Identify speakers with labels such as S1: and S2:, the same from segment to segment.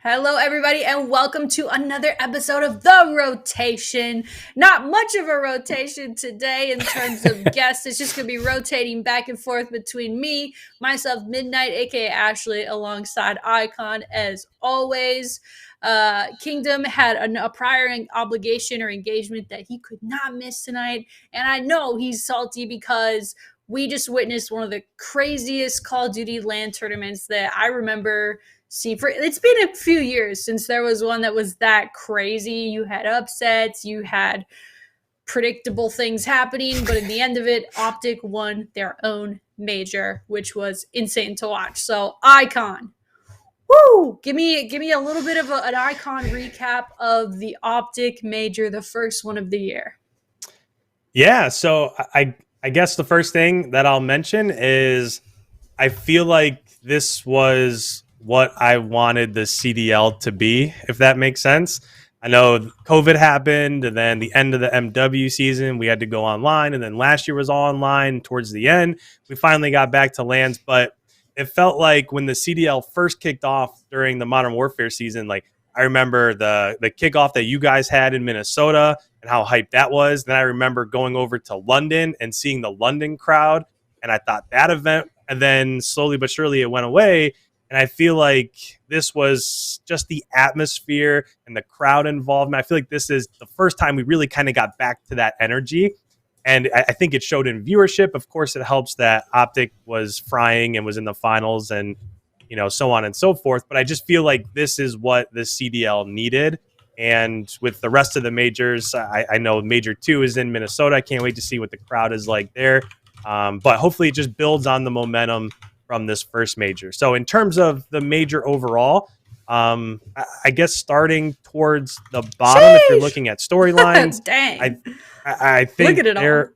S1: Hello, everybody, and welcome to another episode of The Rotation. Not much of a rotation today in terms of guests. It's just going to be rotating back and forth between me, myself, MiDNiTE, aka Ashley, alongside IKON as always. Kingdom had a prior obligation or engagement that he could not miss tonight, and I know he's salty because we just witnessed one of the craziest Call of Duty LAN tournaments that I remember. It's been a few years since there was one that was that crazy. You had upsets, you had predictable things happening, but at the end of it, OpTic won their own major, which was insane to watch. So IKON, woo! Give me a little bit of an IKON recap of the OpTic major, the first one of the year.
S2: Yeah, so I guess the first thing that I'll mention is I feel like this was what I wanted the CDL to be, if that makes sense. I know COVID happened, and then the end of the MW season, we had to go online, and then last year was all online. Towards the end, we finally got back to LANs, but it felt like when the CDL first kicked off during the Modern Warfare season, like I remember the kickoff that you guys had in Minnesota and how hyped that was. Then I remember going over to London and seeing the London crowd, and I thought that event, and then slowly but surely it went away. And I feel like this was just the atmosphere and the crowd involvement. I feel like this is the first time we really kind of got back to that energy. And I think it showed in viewership. Of course, it helps that OpTic was frying and was in the finals and, so on and so forth. But I just feel like this is what the CDL needed. And with the rest of the majors, I know Major 2 is in Minnesota. I can't wait to see what the crowd is like there. But hopefully it just builds on the momentum from this first major. So in terms of the major overall, I guess starting towards the bottom, if you're looking at storylines,
S1: Dang.
S2: I think
S1: look at it all.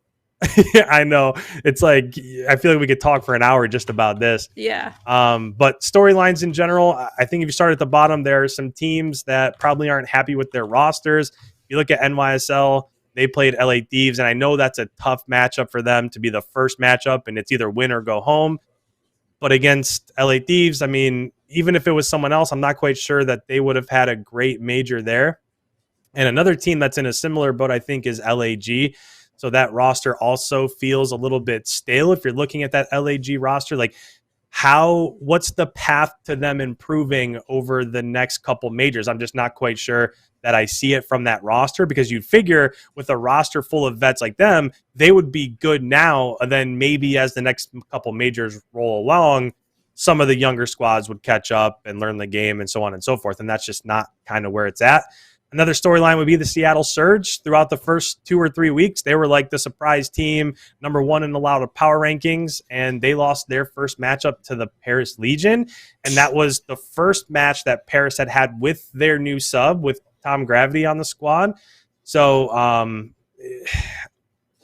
S2: I know it's like I feel like we could talk for an hour just about this.
S1: Yeah.
S2: But storylines in general, I think if you start at the bottom, there are some teams that probably aren't happy with their rosters. You look at NYSL. They played LA Thieves, and I know that's a tough matchup for them to be the first matchup, and it's either win or go home. But against LA Thieves, I mean, even if it was someone else, I'm not quite sure that they would have had a great major there. And another team that's in a similar boat, I think, is LAG. So that roster also feels a little bit stale. If you're looking at that LAG roster, like what's the path to them improving over the next couple majors? I'm just not quite sure that I see it from that roster, because you'd figure with a roster full of vets like them, they would be good now. And then maybe as the next couple majors roll along, some of the younger squads would catch up and learn the game and so on and so forth. And that's just not kind of where it's at. Another storyline would be the Seattle Surge. Throughout the first 2 or 3 weeks, they were like the surprise team, number 1 in a lot of power rankings, and they lost their first matchup to the Paris Legion. And that was the first match that Paris had with their new sub, with Tom Gravity on the squad. So I'm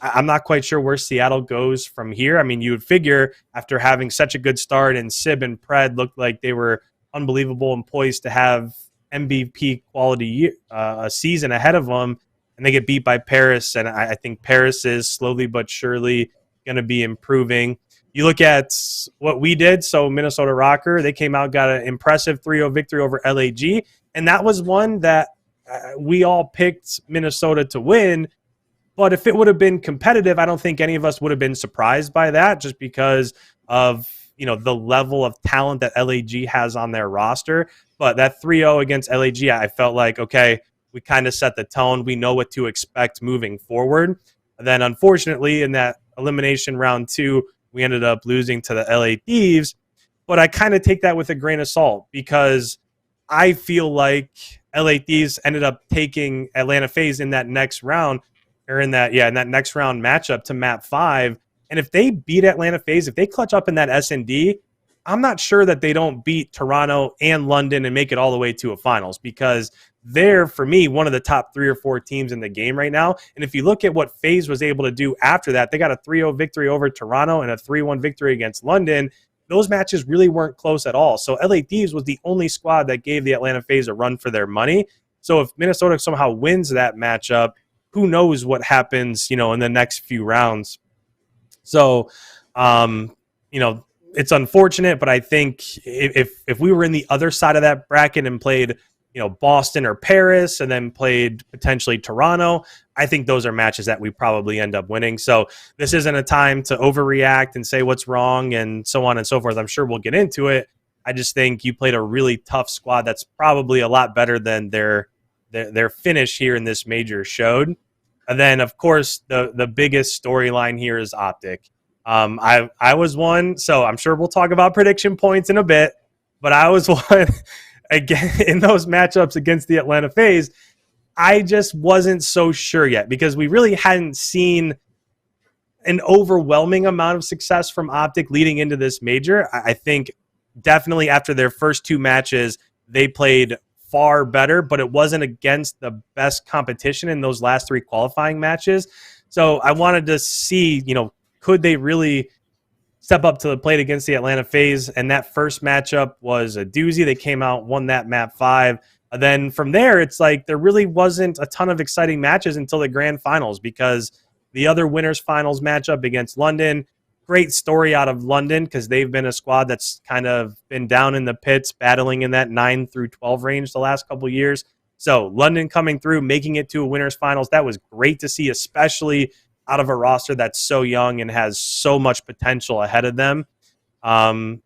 S2: not quite sure where Seattle goes from here. I mean, you would figure after having such a good start, and Sib and Pred looked like they were unbelievable and poised to have MVP quality a season ahead of them, and they get beat by Paris. And I think Paris is slowly but surely going to be improving. You look at what we did. So Minnesota ROKKR, they came out, got an impressive 3-0 victory over LAG. And that was one that we all picked Minnesota to win. But if it would have been competitive, I don't think any of us would have been surprised by that, just because of the level of talent that LAG has on their roster. But that 3-0 against LAG, I felt like, okay, we kind of set the tone. We know what to expect moving forward. And then unfortunately, in that elimination round 2, we ended up losing to the LA Thieves. But I kind of take that with a grain of salt, because I feel like LA Thieves ended up taking Atlanta FaZe in that next round, or in that next round matchup to map 5. And if they beat Atlanta FaZe, if they clutch up in that S&D, I'm not sure that they don't beat Toronto and London and make it all the way to a finals, because they're, for me, one of the top 3 or 4 teams in the game right now. And if you look at what FaZe was able to do after that, they got a 3-0 victory over Toronto and a 3-1 victory against London. Those matches really weren't close at all. So LA Thieves was the only squad that gave the Atlanta FaZe a run for their money. So if Minnesota somehow wins that matchup, who knows what happens, in the next few rounds. So, it's unfortunate, but I think if we were in the other side of that bracket and played, Boston or Paris, and then played potentially Toronto, I think those are matches that we probably end up winning. So this isn't a time to overreact and say what's wrong and so on and so forth. I'm sure we'll get into it. I just think you played a really tough squad that's probably a lot better than their finish here in this major showed. And then, of course, the biggest storyline here is OpTic. I was one, so I'm sure we'll talk about prediction points in a bit, but I was one again in those matchups against the Atlanta FaZe. I just wasn't so sure yet because we really hadn't seen an overwhelming amount of success from OpTic leading into this major. I think definitely after their first two matches, they played far better, but it wasn't against the best competition in those last three qualifying matches. So I wanted to see, could they really step up to the plate against the Atlanta FaZe? And that first matchup was a doozy. They came out, won that map 5. And then from there, it's like there really wasn't a ton of exciting matches until the grand finals, because the other winners finals matchup against London, great story out of London because they've been a squad that's kind of been down in the pits, battling in that 9 through 12 range the last couple of years. So London coming through, making it to a winners finals, that was great to see, especially out of a roster that's so young and has so much potential ahead of them. And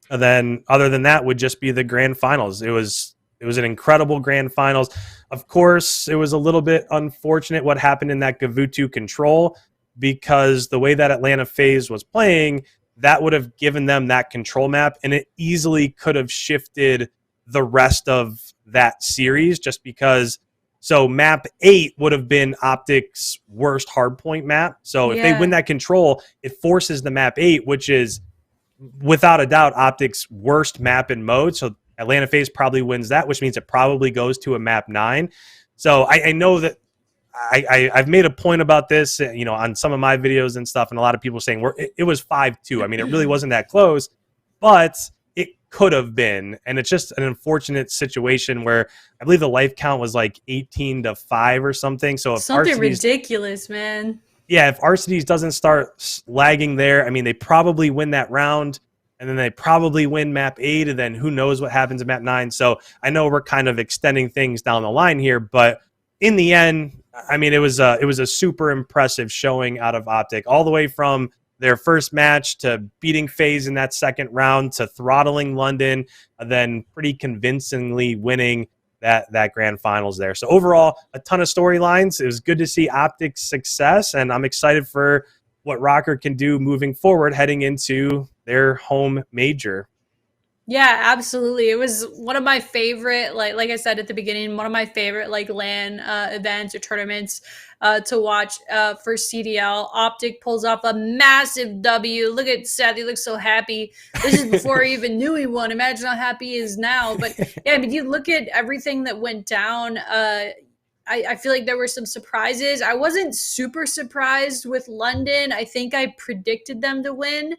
S2: then other than that would just be the grand finals. It was an incredible grand finals. Of course, it was a little bit unfortunate what happened in that Gavutu control, because the way that Atlanta FaZe was playing, that would have given them that control map, and it easily could have shifted the rest of that series just because. So map 8 would have been OpTic's worst hardpoint map. So if they win that control, it forces the map 8, which is without a doubt OpTic's worst map in mode. So Atlanta FaZe probably wins that, which means it probably goes to a map 9. So I know that I've made a point about this, on some of my videos and stuff, and a lot of people saying it was 5-2. I mean, it really wasn't that close, but it could have been, and it's just an unfortunate situation where I believe the life count was like 18-5 or something. So if
S1: something ridiculous, man.
S2: Yeah, if Arcades doesn't start lagging there, I mean, they probably win that round, and then they probably win map 8, and then who knows what happens in map 9. So I know we're kind of extending things down the line here, but in the end, I mean, it was a super impressive showing out of OpTic, all the way from their first match to beating FaZe in that second round to throttling London, and then pretty convincingly winning that grand finals there. So overall, a ton of storylines. It was good to see OpTic's success, and I'm excited for what ROKKR can do moving forward heading into their home major.
S1: Yeah, absolutely. It was one of my favorite, like I said at the beginning, one of my favorite LAN events or tournaments to watch for CDL. OpTic pulls off a massive W. Look at Seth; he looks so happy. This is before he even knew he won. Imagine how happy he is now. But yeah, I mean, you look at everything that went down. I feel like there were some surprises. I wasn't super surprised with London. I think I predicted them to win.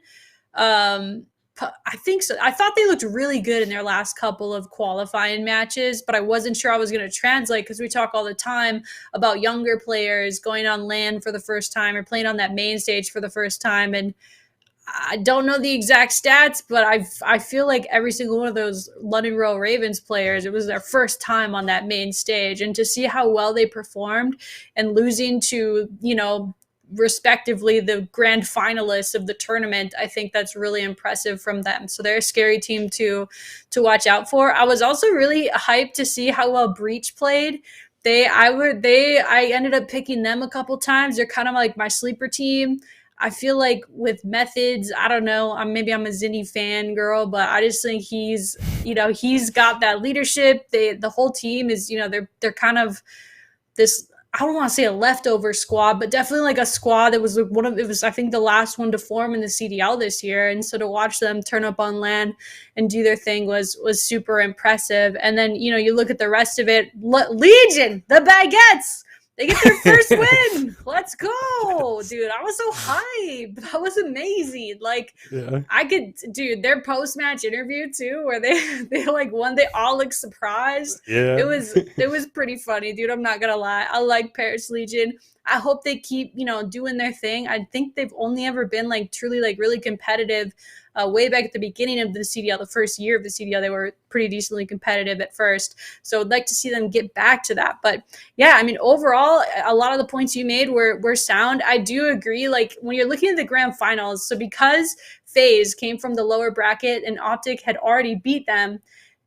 S1: I think so. I thought they looked really good in their last couple of qualifying matches, but I wasn't sure I was going to translate because we talk all the time about younger players going on LAN for the first time or playing on that main stage for the first time. And I don't know the exact stats, but I feel like every single one of those London Royal Ravens players, it was their first time on that main stage. And to see how well they performed and losing to, respectively the grand finalists of the tournament, I think that's really impressive from them. So they're a scary team to watch out for. I was also really hyped to see how well Breach played. I ended up picking them a couple times. They're kind of like my sleeper team. I feel like with Methods, I don't know, maybe I'm a Zinni fan girl, but I just think he's got that leadership. The whole team is, they're kind of this, I don't want to say a leftover squad, but definitely like a squad that was I think the last one to form in the CDL this year. And so to watch them turn up on LAN and do their thing was super impressive. And then, you look at the rest of it, Legion, the Baguettes, they get their first win. Let's go, dude. I was so hyped. That was amazing. Their post-match interview too, where they won, they all looked surprised.
S2: Yeah.
S1: It was pretty funny, dude. I'm not gonna lie. I like Paris Legion. I hope they keep, doing their thing. I think they've only ever been like truly like really competitive way back at the beginning of the CDL, the first year of the CDL. They were pretty decently competitive at first. So I'd like to see them get back to that. But yeah, I mean, overall, a lot of the points you made were sound. I do agree. Like when you're looking at the grand finals, so because FaZe came from the lower bracket and OpTic had already beat them,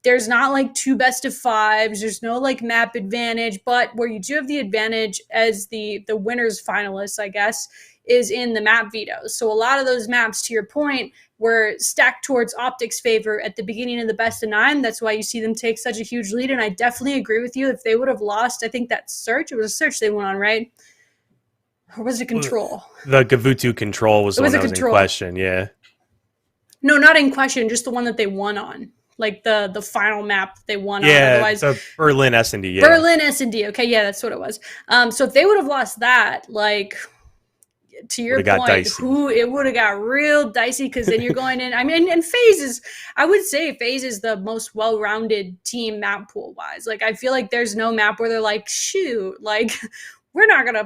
S1: there's not like 2 best of 5s. There's no like map advantage, but where you do have the advantage as the winners finalists, I guess, is in the map vetoes. So a lot of those maps, to your point, were stacked towards OpTic's favor at the beginning of the best of 9. That's why you see them take such a huge lead. And I definitely agree with you. If they would have lost, I think that search, it was a search they went on, right? Or was it control?
S2: The Gavutu control was the one that was in question, yeah.
S1: No, not in question, just the one that they won on. Like the final map that they won on.
S2: Otherwise, the Berlin S&D, yeah.
S1: Berlin S&D, okay, yeah, that's what it was. So if they would have lost that, like, to your point, it would have got real dicey, because then you're going in. I mean, and FaZe is, I would say FaZe is the most well-rounded team map pool-wise. Like, I feel like there's no map where they're like, shoot, like, we're not going to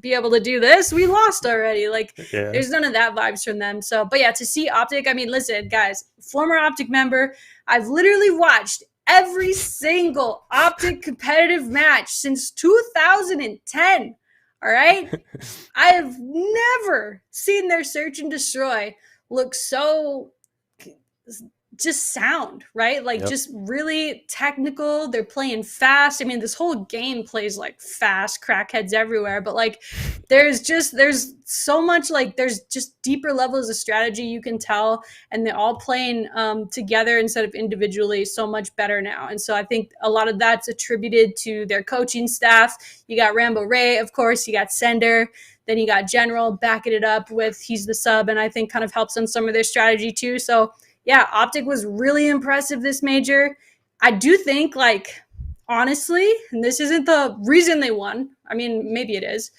S1: be able to do this. We lost already. Like, there's none of that vibes from them. So, but yeah, to see OpTic, I mean, listen, guys, former OpTic member, I've literally watched every single OpTic competitive match since 2010. All right? I have never seen their search and destroy look so just sound, right? Like, just really technical. They're playing fast. I mean, this whole game plays like fast, crackheads everywhere, but like there's so much, like there's just deeper levels of strategy you can tell, and they're all playing together instead of individually so much better now. And so I think a lot of that's attributed to their coaching staff. You got Rambo Ray, of course, you got Sender, then you got General backing it up with, he's the sub, and I think kind of helps on some of their strategy too. So yeah, OpTic was really impressive this major. I do think, like, honestly, and this isn't the reason they won. I mean, maybe it is.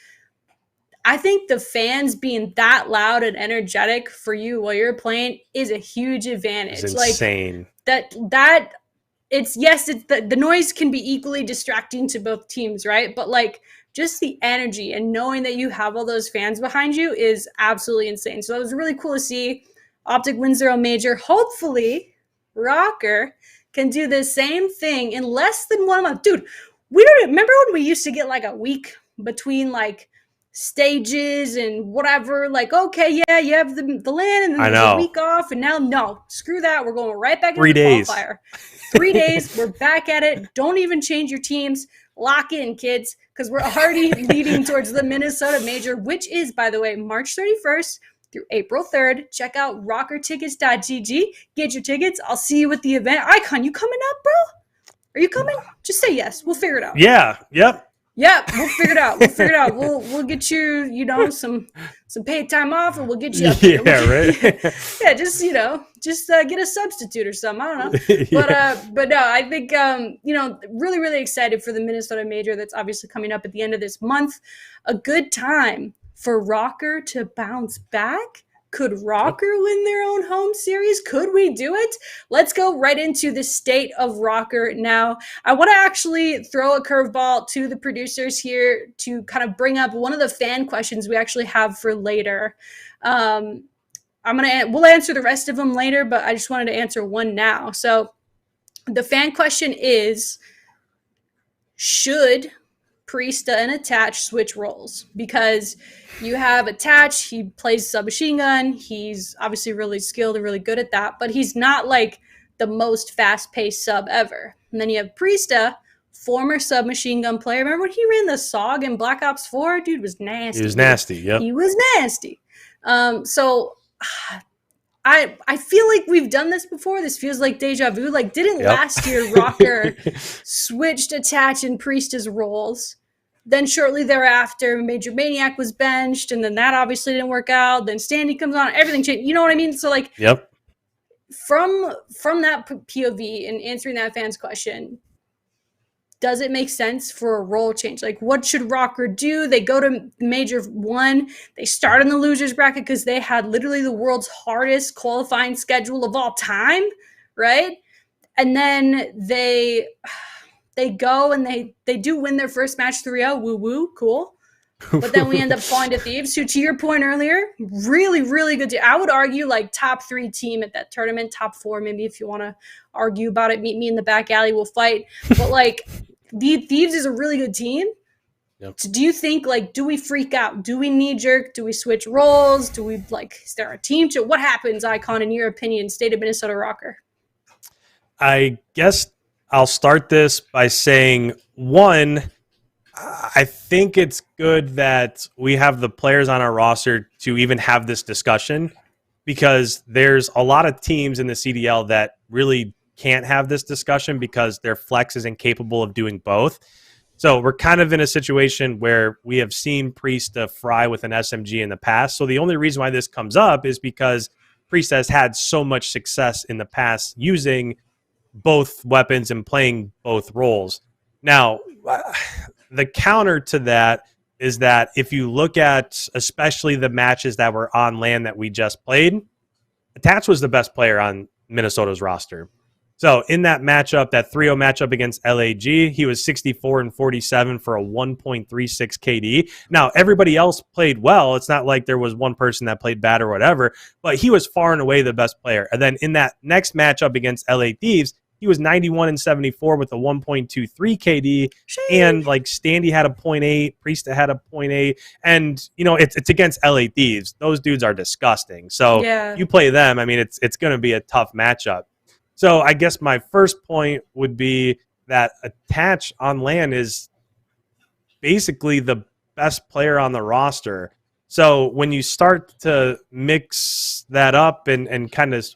S1: I think the fans being that loud and energetic for you while you're playing is a huge advantage.
S2: It's insane.
S1: Like, that it's, yes, it's the noise can be equally distracting to both teams, right? But like, just the energy and knowing that you have all those fans behind you is absolutely insane. So that was really cool to see. OpTic wins their own major. Hopefully, ROKKR can do the same thing in less than 1 month. Dude, we don't remember when we used to get like a week between like stages and whatever. Like, okay, yeah, you have the LAN and then there's a week off, and now no, screw that. We're going right back into the qualifier. 3 days, we're back at it. Don't even change your teams. Lock in, kids, because we're already leading towards the Minnesota major, which is, by the way, March 31st. Through April 3rd. Check out rokkrtickets.gg. Get your tickets. I'll see you at the event. IKON, you coming up, bro? Are you coming? Just say yes. We'll figure it out.
S2: Yeah. Yep.
S1: Yep. We'll figure it out. We'll get you, some paid time off, and we'll get you up there.
S2: Yeah, right.
S1: Yeah, just get a substitute or something. I don't know. But no, I think really, really excited for the Minnesota major that's obviously coming up at the end of this month. A good time for ROKKR to bounce back. Could ROKKR win their own home series? Could we do it? Let's go right into the state of ROKKR now. I want to actually throw a curveball to the producers here to kind of bring up one of the fan questions we actually have for later. We'll answer the rest of them later, but I just wanted to answer one now. So the fan question is, should Priesta and Attach switch roles? Because you have Attach, he plays submachine gun, he's obviously really skilled and really good at that, but he's not like the most fast-paced sub ever. And then you have Priesta, former submachine gun player. Remember when he ran the SOG in Black Ops 4? Dude was nasty.
S2: He was nasty, yep.
S1: He was nasty. So I feel like we've done this before. This feels like deja vu. Like, didn't last year ROKKR switched Attach and Priesta's roles? Then shortly thereafter, Major Maniac was benched, and then that obviously didn't work out. Then Standy comes on, everything changed. You know what I mean? So like, from that POV and answering that fan's question, does it make sense for a role change? Like, what should ROKKR do? They go to Major 1. They start in the losers bracket because they had literally the world's hardest qualifying schedule of all time, right? And then they go and they do win their first match 3-0. Woo-woo, cool. But then we end up falling to Thieves, who, to your point earlier, really, really good team. I would argue like top 3 team at that tournament, top 4 maybe if you want to argue about it. Meet me in the back alley, we'll fight. But like, the Thieves is a really good team.
S2: Yep.
S1: So do you think, like, do we freak out? Do we knee jerk? Do we switch roles? Do we, like, is there a team to what happens, Icon, in your opinion, state of Minnesota ROKKR?
S2: I guess I'll start this by saying, one, I think it's good that we have the players on our roster to even have this discussion, because there's a lot of teams in the CDL that really can't have this discussion because their flex isn't capable of doing both. So we're kind of in a situation where we have seen Priest fry with an SMG in the past. So the only reason why this comes up is because Priest has had so much success in the past using both weapons and playing both roles. Now, the counter to that is that if you look at especially the matches that were on land that we just played, Attach was the best player on Minnesota's roster. So in that matchup, that 3-0 matchup against LAG, he was 64 and 47 for a 1.36 KD. Now, everybody else played well. It's not like there was one person that played bad or whatever, but he was far and away the best player. And then in that next matchup against LA Thieves, he was 91 and 74 with a 1.23 KD. And like Standy had a 0.8, Priesta had a 0.8. And, you know, it's against LA Thieves. Those dudes are disgusting. So you play them, I mean, it's going to be a tough matchup. So I guess my first point would be that Attach on land is basically the best player on the roster. So when you start to mix that up and kind of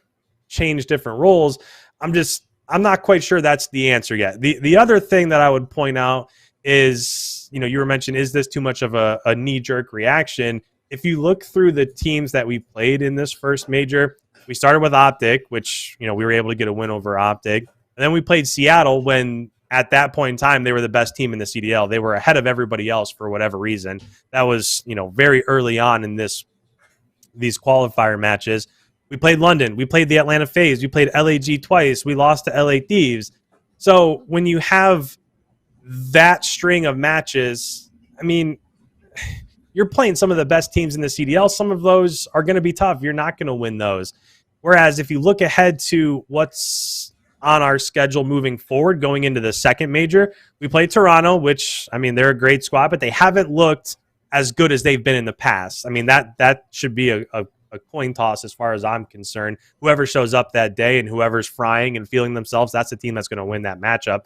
S2: change different roles, I'm not quite sure that's the answer yet. The other thing that I would point out is, you know, you were mentioning, is this too much of a knee-jerk reaction? If you look through the teams that we played in this first major, we started with OpTic, which, you know, we were able to get a win over OpTic. And then we played Seattle when, at that point in time, they were the best team in the CDL. They were ahead of everybody else for whatever reason. That was, you know, very early on in these qualifier matches. We played London. We played the Atlanta FaZe. We played LAG twice. We lost to LA Thieves. So when you have that string of matches, I mean, you're playing some of the best teams in the CDL. Some of those are going to be tough. You're not going to win those. Whereas if you look ahead to what's on our schedule moving forward, going into the second major, we played Toronto, which, I mean, they're a great squad, but they haven't looked as good as they've been in the past. I mean, that should be a coin toss as far as I'm concerned. Whoever shows up that day and whoever's frying and feeling themselves, that's the team that's going to win that matchup.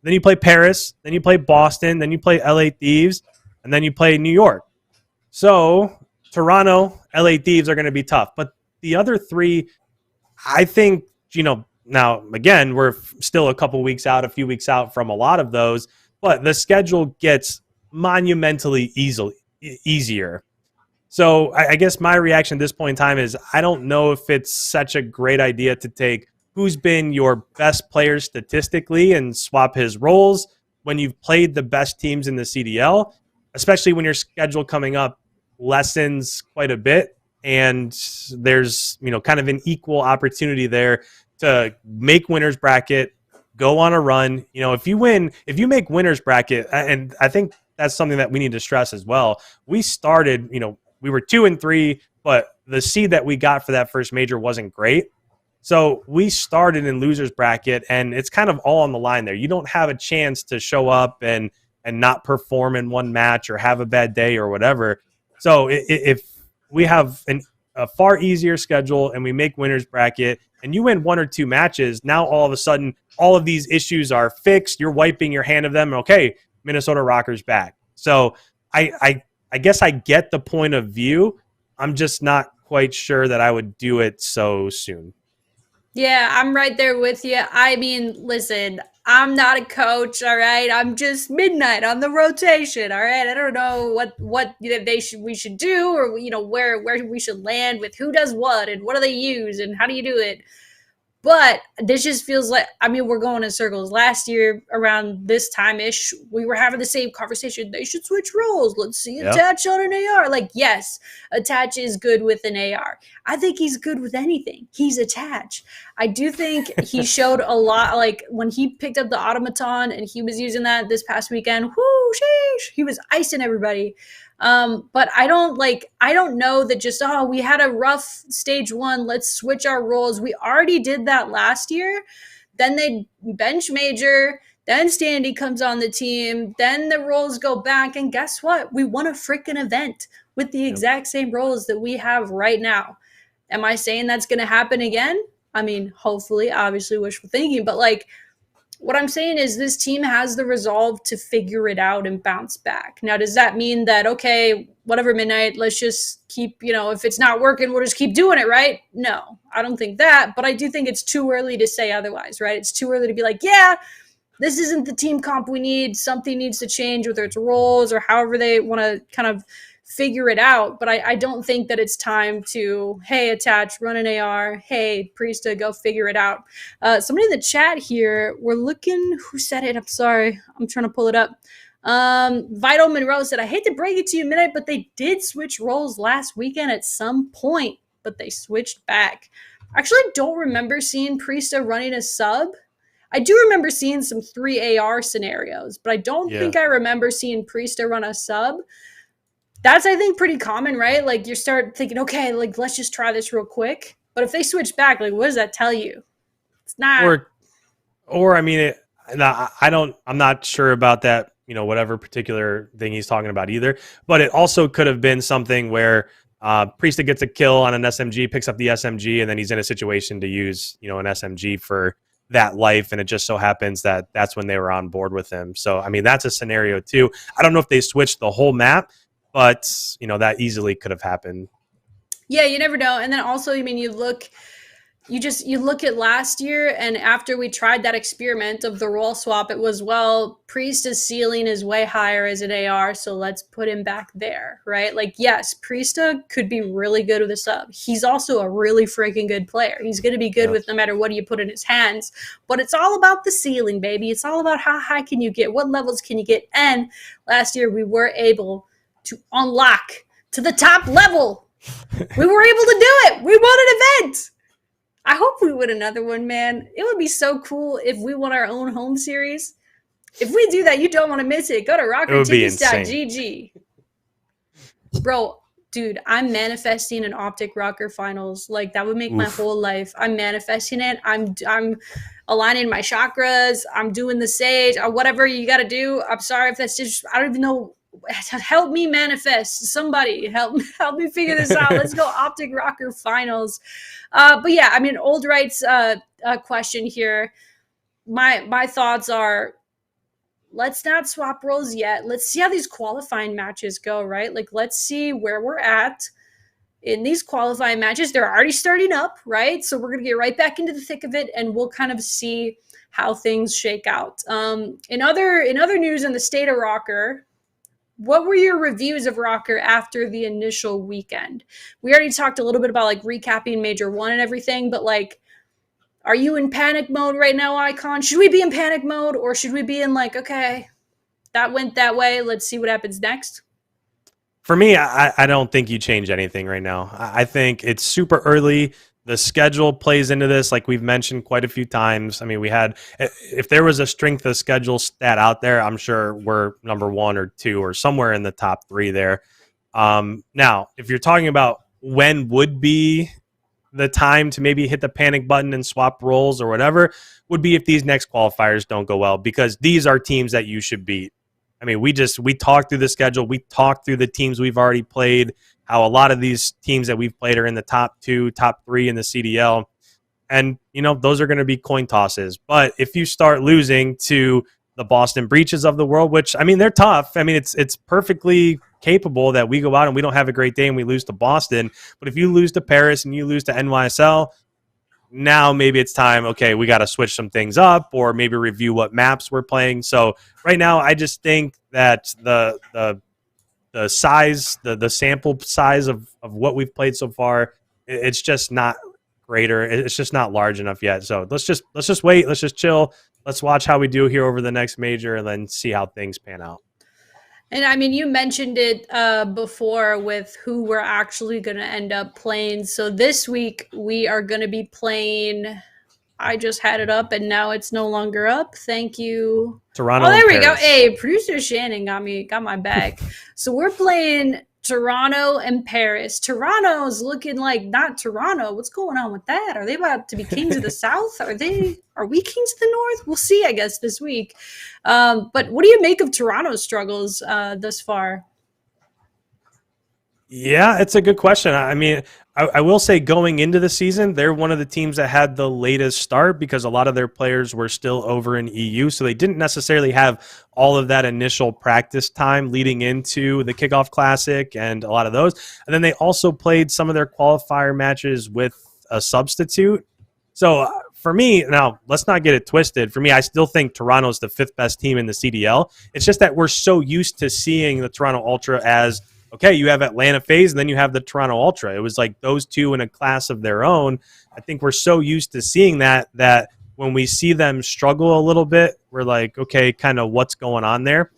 S2: Then you play Paris, then you play Boston, then you play LA Thieves, and then you play New York. So Toronto, LA Thieves are going to be tough. But the other three, I think, you know, now, again, we're still a few weeks out from a lot of those, but the schedule gets monumentally easier. So I guess my reaction at this point in time is I don't know if it's such a great idea to take who's been your best player statistically and swap his roles when you've played the best teams in the CDL, especially when your schedule coming up lessens quite a bit and there's, you know, kind of an equal opportunity there to make winners bracket, go on a run. You know, if you make winners bracket, and I think that's something that we need to stress as well. We started, you know, we were 2-3, but the seed that we got for that first major wasn't great. So we started in losers bracket, and it's kind of all on the line there. You don't have a chance to show up and not perform in one match or have a bad day or whatever. So if we have a far easier schedule and we make winners bracket and you win one or two matches, now all of a sudden all of these issues are fixed. You're wiping your hand of them. Okay, Minnesota ROKKR's back. So I guess I get the point of view. I'm just not quite sure that I would do it so soon.
S1: Yeah, I'm right there with you. I mean, listen, I'm not a coach, all right? I'm just MiDNiTE on the rotation, all right? I don't know what you know, we should do, or, you know, where we should land with who does what and what do they use and how do you do it. But this just feels like, I mean, we're going in circles. Last year, around this time-ish, we were having the same conversation. They should switch roles. Let's see Attach on an AR. Like, yes, Attach is good with an AR. I think he's good with anything. He's Attach. I do think he showed a lot, like, when he picked up the automaton and he was using that this past weekend, whoo, sheesh, he was icing everybody. But I don't know that just, oh, we had a rough stage one, let's switch our roles. We already did that last year. Then they bench Major, then Standy comes on the team, then the roles go back, and guess what? We won a freaking event with the exact same roles that we have right now. Am I saying that's going to happen again? I mean, hopefully, obviously wishful thinking, but like, what I'm saying is this team has the resolve to figure it out and bounce back. Now, does that mean that, okay, whatever, MiDNiTE, let's just keep, if it's not working, we'll just keep doing it, right? No, I don't think that, but I do think it's too early to say otherwise, right? It's too early to be like, yeah, this isn't the team comp we need. Something needs to change, whether it's roles or however they want to kind of figure it out. But I don't think that it's time to, hey, attach, run an AR. Hey, Priesta, go figure it out. Somebody in the chat here, we're looking, who said it? I'm sorry. I'm trying to pull it up. Vital Monroe said, I hate to break it to you, MiDNiTE, but they did switch roles last weekend at some point, but they switched back. Actually, I don't remember seeing Priesta running a sub. I do remember seeing some 3 AR scenarios, but I don't think I remember seeing Priesta run a sub. That's, I think, pretty common, right? Like, you start thinking, okay, like, let's just try this real quick. But if they switch back, like, what does that tell you? It's not.
S2: Or I mean, I'm not sure about that, whatever particular thing he's talking about either. But it also could have been something where Priesta gets a kill on an SMG, picks up the SMG, and then he's in a situation to use, an SMG for that life, and it just so happens that that's when they were on board with him. So, I mean, that's a scenario too. I don't know if they switched the whole map, but, that easily could have happened.
S1: Yeah, you never know. And then also, I mean, you look at last year, and after we tried that experiment of the role swap, it was, well, Priesta's ceiling is way higher as an AR, so let's put him back there, right? Like, yes, Priesta could be really good with a sub. He's also a really freaking good player. He's going to be good with no matter what you put in his hands, but it's all about the ceiling, baby. It's all about how high can you get, what levels can you get, and last year we were able to unlock to the top level. We were able to do it. We won an event. I hope we win another one, man. It would be so cool if we won our own home series. If we do that, you don't want to miss it. Go to rokkrtickets.gg. Bro, dude, I'm manifesting an OpTic ROKKR finals. Like, that would make my whole life. I'm manifesting it. I'm aligning my chakras. I'm doing the sage. Whatever you got to do. I'm sorry if that's just, I don't even know. Help me manifest. Somebody help me figure this out. Let's go OpTic ROKKR finals. But yeah, I mean, Old Right's question here. My thoughts are, let's not swap roles yet. Let's see how these qualifying matches go, right? Like, let's see where we're at in these qualifying matches. They're already starting up, right? So we're going to get right back into the thick of it, and we'll kind of see how things shake out. In other news in the state of ROKKR, what were your reviews of ROKKR after the initial weekend? We already talked a little bit about, like, recapping Major 1 and everything, but, like, are you in panic mode right now, IKON? Should we be in panic mode, or should we be in, like, okay, that went that way, let's see what happens next?
S2: For me, I don't think you change anything right now. I think it's super early. The schedule plays into this, like we've mentioned quite a few times. I mean, if there was a strength of schedule stat out there, I'm sure we're number 1 or 2 or somewhere in the top 3 there. Now, if you're talking about when would be the time to maybe hit the panic button and swap roles or whatever, would be if these next qualifiers don't go well, because these are teams that you should beat. I mean, we talked through the schedule. We talked through the teams we've already played, how a lot of these teams that we've played are in the top 2, top 3 in the CDL. And, those are going to be coin tosses. But if you start losing to the Boston Breaches of the world, which, I mean, they're tough. I mean, it's perfectly capable that we go out and we don't have a great day and we lose to Boston. But if you lose to Paris and you lose to NYSL, now maybe it's time, okay, we got to switch some things up, or maybe review what maps we're playing. So right now, I just think that the size, the sample size of what we've played so far, it's just not greater. It's just not large enough yet. So let's just wait. Let's just chill. Let's watch how we do here over the next major, and then see how things pan out.
S1: And I mean, you mentioned it before with who we're actually going to end up playing. So this week we are going to be playing I just had it up and now it's no longer up. Thank you.
S2: Toronto
S1: Oh,
S2: and
S1: there we go.
S2: Paris.
S1: Hey, producer Shannon got my back. So we're playing Toronto and Paris. Toronto's looking like not Toronto. What's going on with that? Are they about to be kings of the South? Are we kings of the North? We'll see, I guess, this week. But what do you make of Toronto's struggles thus far?
S2: Yeah, it's a good question. I mean, I will say going into the season, they're one of the teams that had the latest start because a lot of their players were still over in EU. So they didn't necessarily have all of that initial practice time leading into the kickoff classic and a lot of those. And then they also played some of their qualifier matches with a substitute. So for me, now let's not get it twisted. For me, I still think Toronto's the fifth best team in the CDL. It's just that we're so used to seeing the Toronto Ultra as okay, you have Atlanta FaZe, and then you have the Toronto Ultra. It was like those two in a class of their own. I think we're so used to seeing that when we see them struggle a little bit, we're like, okay, kind of what's going on there.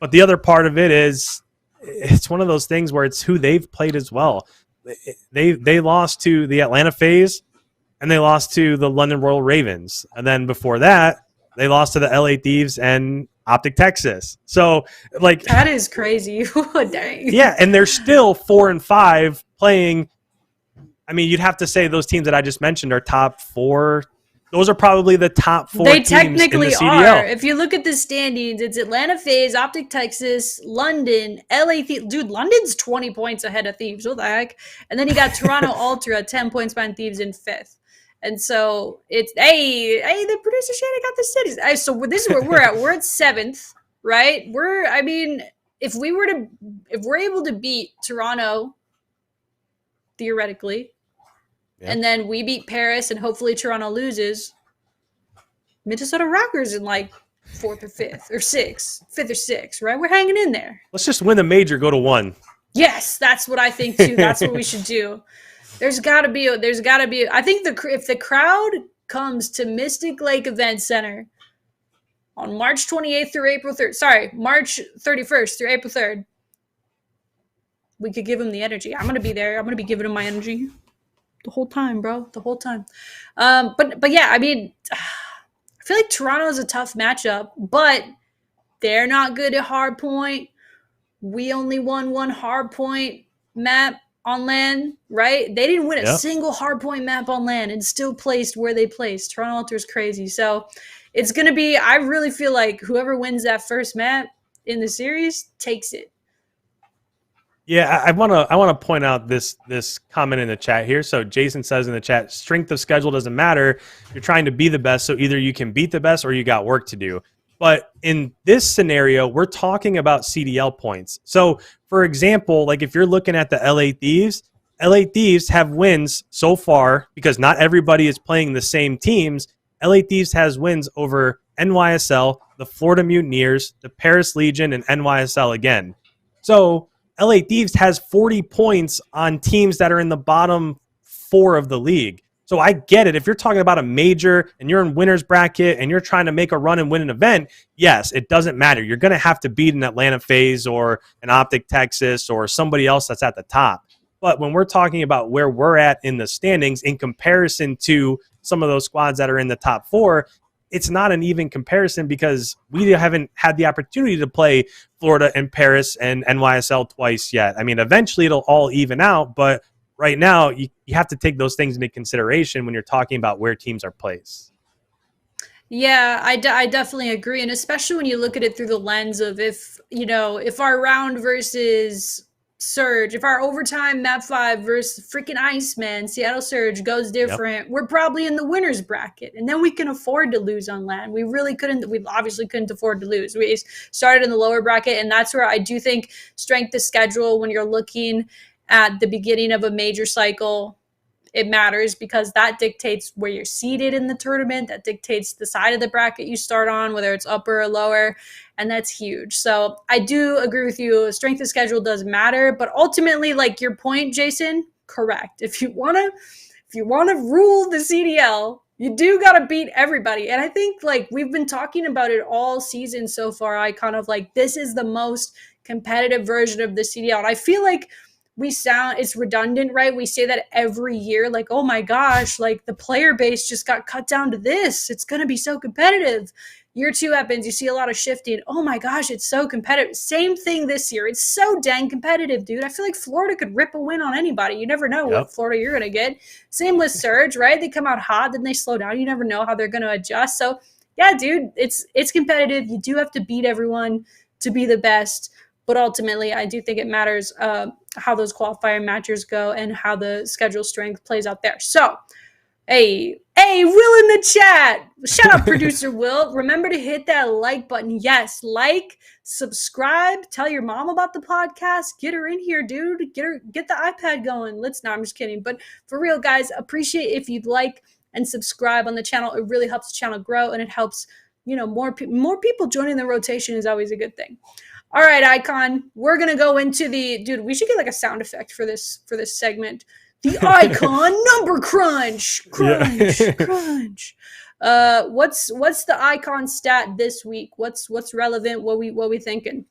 S2: But the other part of it is it's one of those things where it's who they've played as well. They lost to the Atlanta FaZe, and they lost to the London Royal Ravens. And then before that, they lost to the LA Thieves and OpTic Texas. So like
S1: that is crazy. Dang.
S2: Yeah, and they're still 4-5 playing. I mean, you'd have to say those teams that I just mentioned are top four. Those are probably the top four
S1: they
S2: teams in the
S1: technically
S2: CDL.
S1: are. If you look at the standings, it's Atlanta FaZe, OpTic Texas, London, LA Thieves. Dude, London's 20 points ahead of Thieves. What the heck? And then you got Toronto Ultra, 10 points behind Thieves in fifth. And so it's hey, the producer Shannon got the cities. Hey, so this is where we're at. We're at seventh, right? If we're able to beat Toronto, theoretically, and then we beat Paris and hopefully Toronto loses, Minnesota ROKKR's in like fourth or fifth or fifth or sixth, right? We're hanging in there.
S2: Let's just win the major, go to one.
S1: Yes, that's what I think too. That's what we should do. There's got to be. I think if the crowd comes to Mystic Lake Event Center on March 28th through April 3rd, sorry, March 31st through April 3rd, we could give them the energy. I'm gonna be there. I'm gonna be giving them my energy the whole time, bro. The whole time. But yeah, I mean, I feel like Toronto is a tough matchup, but they're not good at hardpoint. We only won one hardpoint map on LAN, right? They didn't win a single hardpoint map on LAN and still placed where they placed. Toronto Ultra is crazy. So it's going to be, I really feel like whoever wins that first map in the series takes it.
S2: Yeah, I want to point out this comment in the chat here. So Jason says in the chat, strength of schedule doesn't matter. You're trying to be the best, so either you can beat the best or you got work to do. But in this scenario, we're talking about CDL points. So, for example, like if you're looking at the LA Thieves have wins so far because not everybody is playing the same teams. LA Thieves has wins over NYSL, the Florida Mutineers, the Paris Legion, and NYSL again. So LA Thieves has 40 points on teams that are in the bottom four of the league. So I get it. If you're talking about a major and you're in winner's bracket and you're trying to make a run and win an event, yes, it doesn't matter. You're going to have to beat an Atlanta FaZe or an OpTic Texas or somebody else that's at the top. But when we're talking about where we're at in the standings in comparison to some of those squads that are in the top four, it's not an even comparison because we haven't had the opportunity to play Florida and Paris and NYSL twice yet. I mean, eventually it'll all even out, but right now you have to take those things into consideration when you're talking about where teams are placed.
S1: Yeah, I definitely agree. And especially when you look at it through the lens of if our round versus Surge, if our overtime map 5 versus freaking Iceman, Seattle Surge goes different, we're probably in the winner's bracket. And then we can afford to lose on LAN. We obviously couldn't afford to lose. We started in the lower bracket, and that's where I do think strength of schedule, when you're looking at the beginning of a major cycle, it matters because that dictates where you're seated in the tournament. That dictates the side of the bracket you start on, whether it's upper or lower, and that's huge. So I do agree with you. Strength of schedule does matter, but ultimately, like your point, Jason, correct. If you want to rule the CDL, you do got to beat everybody. And I think like we've been talking about it all season so far. I kind of like this is the most competitive version of the CDL, and I feel like it's redundant, right? We say that every year, like, oh my gosh, like the player base just got cut down to this. It's going to be so competitive. Year 2 happens, you see a lot of shifting. Oh my gosh, it's so competitive. Same thing this year. It's so dang competitive, dude. I feel like Florida could rip a win on anybody. You never know what Florida you're going to get. Same with Surge, right? They come out hot, then they slow down. You never know how they're going to adjust. So yeah, dude, it's competitive. You do have to beat everyone to be the best. But ultimately, I do think it matters how those qualifier matches go and how the schedule strength plays out there. So, hey, Will in the chat. Shout out, producer Will. Remember to hit that like button. Yes, like, subscribe, tell your mom about the podcast. Get her in here, dude. Get the iPad going. I'm just kidding. But for real, guys, appreciate if you'd like and subscribe on the channel. It really helps the channel grow, and it helps, more people joining the rotation is always a good thing. All right, IKON, we're going to go into dude, we should get like a sound effect for this segment. The IKON number crunch. Crunch. What's the IKON stat this week? What's relevant? What we thinking?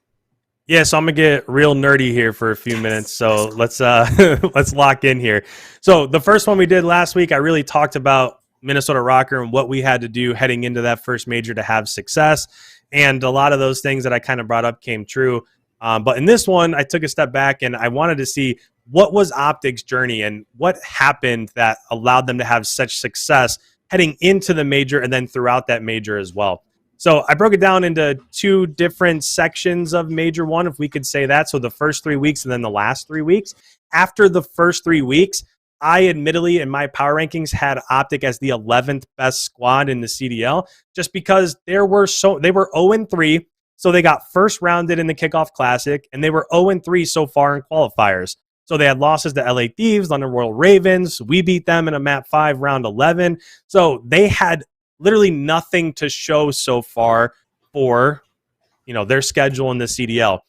S2: Yeah, so I'm going to get real nerdy here for a few minutes. So let's lock in here. So the first one we did last week, I really talked about Minnesota ROKKR and what we had to do heading into that first major to have success. And a lot of those things that I kind of brought up came true. But in this one, I took a step back and I wanted to see what was OpTic's journey and what happened that allowed them to have such success heading into the major and then throughout that major as well. So I broke it down into 2 different sections of Major 1, if we could say that. So the first 3 weeks and then the last 3 weeks. After the first 3 weeks, I admittedly in my power rankings had OpTic as the 11th best squad in the CDL, just because they were 0-3, so they got first rounded in the Kickoff Classic, and they were 0-3 so far in qualifiers. So they had losses to LA Thieves, London Royal Ravens. We beat them in a map 5 round 11. So they had literally nothing to show so far for their schedule in the CDL.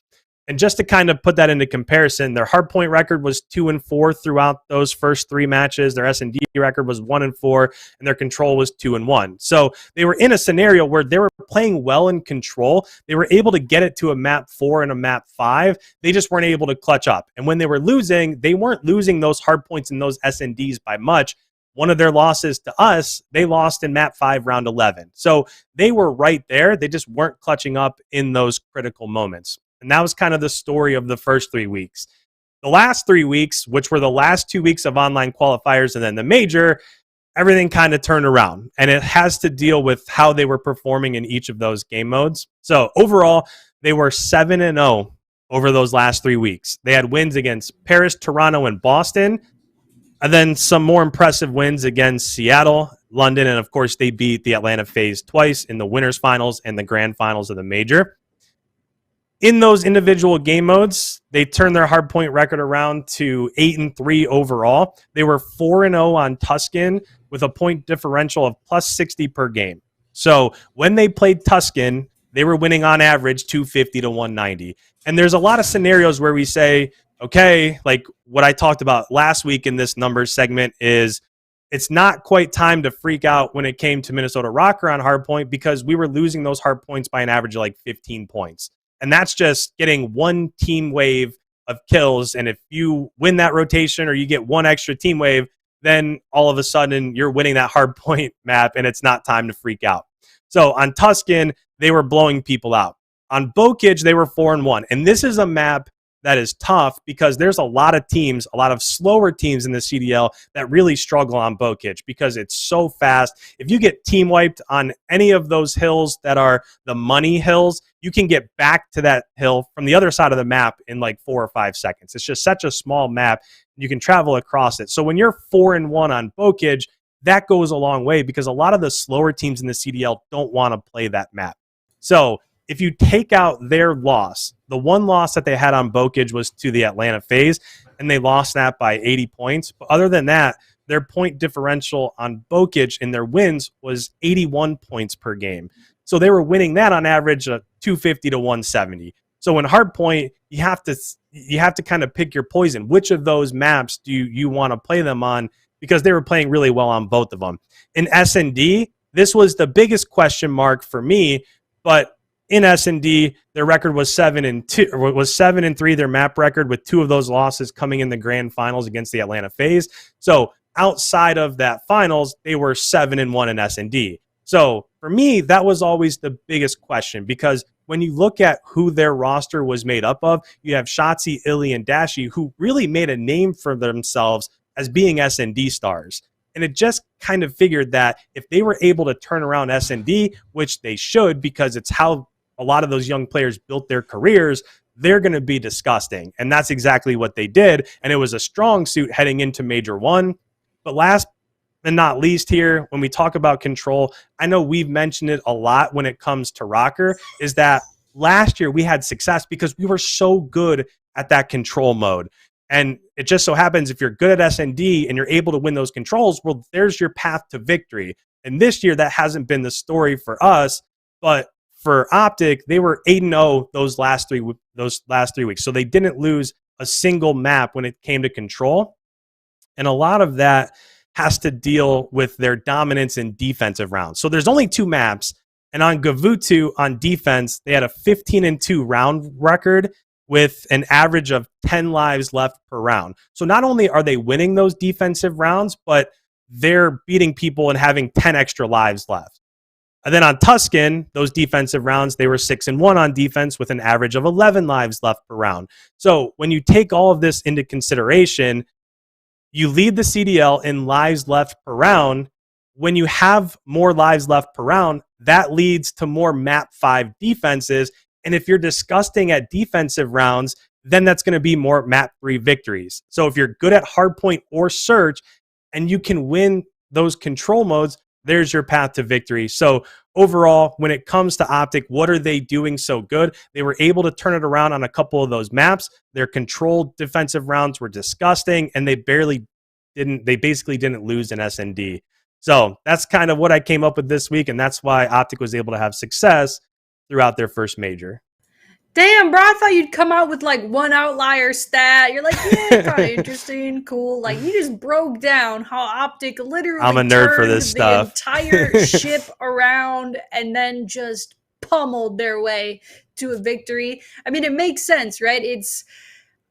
S2: And just to kind of put that into comparison, their hardpoint record was 2-4 throughout those first 3 matches. Their S&D record was 1-4, and their control was 2-1. So they were in a scenario where they were playing well in control. They were able to get it to a map 4 and a map 5. They just weren't able to clutch up. And when they were losing, they weren't losing those hardpoints and those S&Ds by much. One of their losses to us, they lost in map 5 round 11. So they were right there. They just weren't clutching up in those critical moments. And that was kind of the story of the first 3 weeks. The last 3 weeks, which were the last 2 weeks of online qualifiers and then the major, everything kind of turned around. And it has to deal with how they were performing in each of those game modes. So overall, they were 7-0 over those last 3 weeks. They had wins against Paris, Toronto, and Boston. And then some more impressive wins against Seattle, London, and of course, they beat the Atlanta FaZe twice in the winners finals and the grand finals of the major. In those individual game modes, they turned their hardpoint record around to 8-3 overall. They were 4-0 on Tuscan with a point differential of plus 60 per game. So when they played Tuscan, they were winning on average 250 to 190. And there's a lot of scenarios where we say, okay, like what I talked about last week in this numbers segment is it's not quite time to freak out when it came to Minnesota ROKKR on hardpoint because we were losing those hardpoints by an average of like 15 points. And that's just getting one team wave of kills. And if you win that rotation or you get one extra team wave, then all of a sudden you're winning that hardpoint map and it's not time to freak out. So on Tuscan, they were blowing people out. On Bokij, they were 4-1. And this is a map that is tough because there's a lot of teams, a lot of slower teams in the CDL that really struggle on Bokij because it's so fast. If you get team wiped on any of those hills that are the money hills, you can get back to that hill from the other side of the map in like 4 or 5 seconds. It's just such a small map. You can travel across it. So when you're 4-1 on Bokij, that goes a long way because a lot of the slower teams in the CDL don't want to play that map. So if you take out their loss, the one loss that they had on Bokij was to the Atlanta FaZe, and they lost that by 80 points. But other than that, their point differential on Bokij in their wins was 81 points per game. So they were winning that on average 250 to 170. So in hardpoint, you have to kind of pick your poison. Which of those maps do you want to play them on? Because they were playing really well on both of them. In S&D, this was the biggest question mark for me, but in S&D, their record was 7-2, or was 7-3, their map record, with 2 of those losses coming in the grand finals against the Atlanta FaZe. So outside of that finals, they were 7-1 in S&D. So for me, that was always the biggest question, because when you look at who their roster was made up of, you have Shotzi, Illy, and Dashi, who really made a name for themselves as being S&D stars. And it just kind of figured that if they were able to turn around S&D, which they should, because it's how a lot of those young players built their careers, they're going to be disgusting. And that's exactly what they did. And it was a strong suit heading into Major 1. But last and not least here, when we talk about control, I know we've mentioned it a lot when it comes to ROKKR, is that last year we had success because we were so good at that control mode. And it just so happens if you're good at S&D and you're able to win those controls, well, there's your path to victory. And this year, that hasn't been the story for us. But for OpTic, they were 8-0 those last 3 weeks. So they didn't lose a single map when it came to control. And a lot of that has to deal with their dominance in defensive rounds. So there's only 2 maps. And on Gavutu, on defense, they had a 15-2 round record with an average of 10 lives left per round. So not only are they winning those defensive rounds, but they're beating people and having 10 extra lives left. And then on Tuscan, those defensive rounds, they were 6-1 on defense with an average of 11 lives left per round. So when you take all of this into consideration, you lead the CDL in lives left per round. When you have more lives left per round, that leads to more map 5 defenses. And if you're disgusting at defensive rounds, then that's going to be more map 3 victories. So if you're good at hardpoint or search and you can win those control modes, there's your path to victory. So overall, when it comes to OpTic, what are they doing so good? They were able to turn it around on a couple of those maps. Their controlled defensive rounds were disgusting, and they basically didn't lose in S&D. So that's kind of what I came up with this week, and that's why OpTic was able to have success throughout their first major.
S1: Damn, bro, I thought you'd come out with like one outlier stat. You're like, yeah, kind of interesting, cool. Like, you just broke down how OpTic literally
S2: I'm a nerd for
S1: turned
S2: this
S1: the
S2: stuff.
S1: entire ship around and then just pummeled their way to a victory. I mean, it makes sense, right?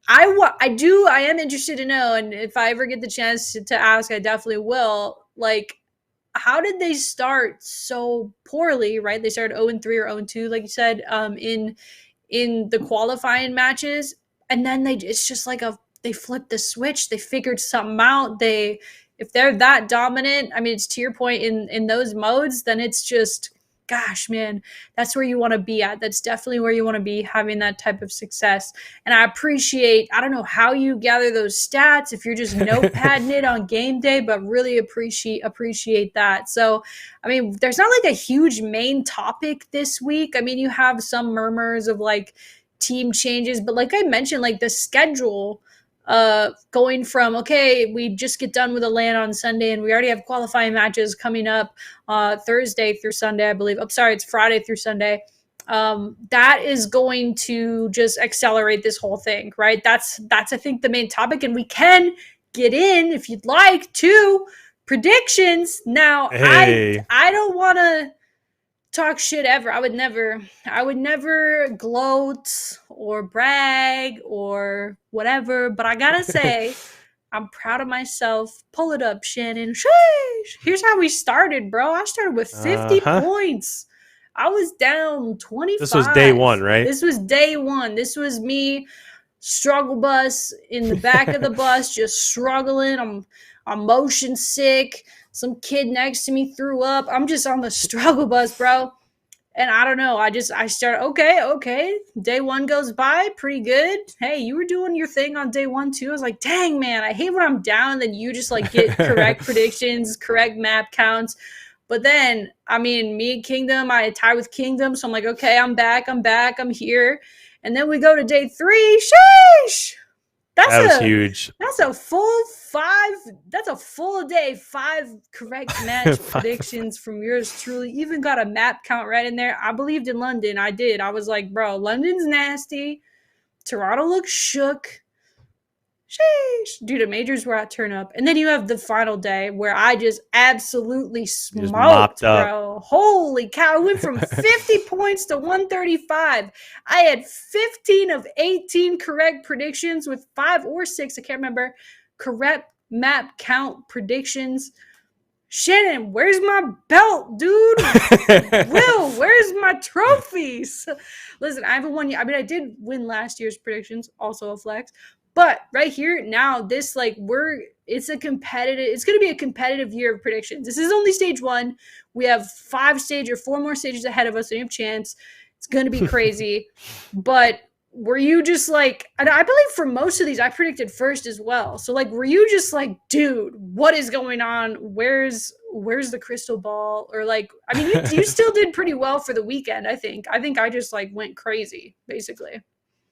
S1: I am interested to know, and if I ever get the chance to ask, I definitely will. Like, how did they start so poorly, right? They started 0-3 or 0-2, like you said, in the qualifying matches, and then it's just like they flipped the switch. They figured something out. If they're that dominant, I mean, it's to your point in those modes, then it's just, gosh, man, that's where you want to be at. That's definitely where you want to be, having that type of success. And I don't know how you gather those stats, if you're just notepadding it on game day, but really appreciate that. So, I mean, there's not like a huge main topic this week. I mean, you have some murmurs of like team changes, but like I mentioned, like the schedule, going from, okay, we just get done with a LAN on Sunday and we already have qualifying matches coming up Thursday through Sunday, I believe. Oh, sorry, it's Friday through Sunday. That is going to just accelerate this whole thing, right? That's I think the main topic, and we can get in, if you'd like, to predictions. Now,
S2: Hey.
S1: I don't want to talk shit ever. I would never gloat or brag or whatever, but I gotta say, I'm proud of myself. Pull it up, Shannon. Sheesh. Here's how we started, bro. I started with 50 points. I was down 25.
S2: This was day 1, right?
S1: This was day 1. This was me, struggle bus in the back of the bus, just struggling. I'm motion sick. Some kid next to me threw up. I'm just on the struggle bus, bro. And I don't know. I started, okay. Day 1 goes by, pretty good. Hey, you were doing your thing on day 1 too. I was like, dang, man, I hate when I'm down and then you just like get correct predictions, correct map counts. But then, I mean, me and Kingdom, I tied with Kingdom. So I'm like, okay, I'm back, I'm here. And then we go to day 3. Sheesh!
S2: That was huge.
S1: That's a full 5. That's a full day. 5 correct match predictions from yours truly. Even got a map count right in there. I believed in London. I did. I was like, bro, London's nasty. Toronto looks shook. Sheesh. Dude, at majors where I turn up. And then you have the final day where I just absolutely
S2: You just mopped
S1: smoked,
S2: up.
S1: bro. Holy cow. I went from 50 points to 135. I had 15 of 18 correct predictions with 5 or 6, I can't remember, correct map count predictions. Shannon, where's my belt, dude? Will, where's my trophies? Listen, I haven't won yet. I mean, I did win last year's predictions, also a flex. But right here now, this it's going to be a competitive year of predictions. This is only stage 1. We have 4 more stages ahead of us, and you have chance. It's going to be crazy. But were you just like, and I believe for most of these I predicted first as well. So like, were you just like, dude, what is going on? Where's the crystal ball? Or like, I mean, you still did pretty well for the weekend. I think I just like went crazy basically.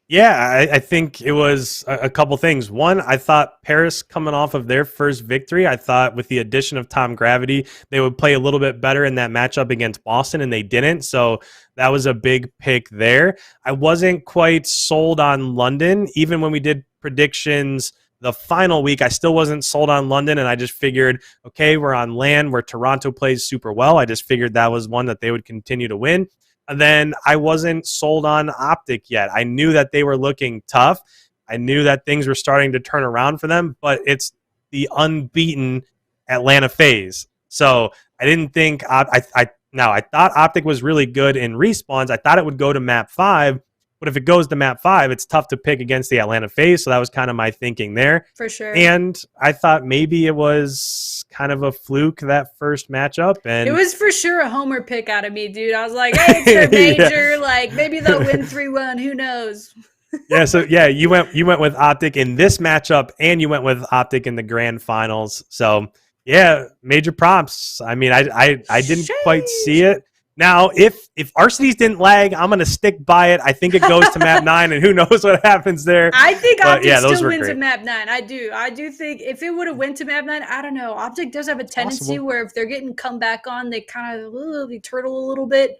S2: Yeah, I think it was a couple things. One, I thought Paris coming off of their first victory, I thought with the addition of Tom Gravity, they would play a little bit better in that matchup against Boston, and they didn't. So that was a big pick there. I wasn't quite sold on London. Even when we did predictions the final week, I still wasn't sold on London, and I just figured, okay, we're on land where Toronto plays super well. I just figured that was one that they would continue to win. And then I wasn't sold on OpTic yet. I knew that they were looking tough. I knew that things were starting to turn around for them, but it's the unbeaten Atlanta phase. So I didn't think I thought OpTic was really good in respawns. I thought it would go to map 5, but if it goes to map 5, it's tough to pick against the Atlanta phase. So that was kind of my thinking there.
S1: For sure.
S2: And I thought maybe it was kind of a fluke, that first matchup. And
S1: it was for sure a homer pick out of me, dude. I was like, hey, it's their major. Yeah. Like, maybe they'll win 3-1. Who knows?
S2: You went with OpTic in this matchup, and you went with OpTic in the grand finals. So yeah, major props. I mean, I didn't quite see it. Now, if Arcitys didn't lag, I'm going to stick by it. I think it goes to map 9, and who knows what happens there.
S1: I think OpTic still wins at map 9. I do think if it would have went to map 9, I don't know. OpTic does have a tendency where if they're getting come back on, they kind of they turtle a little bit.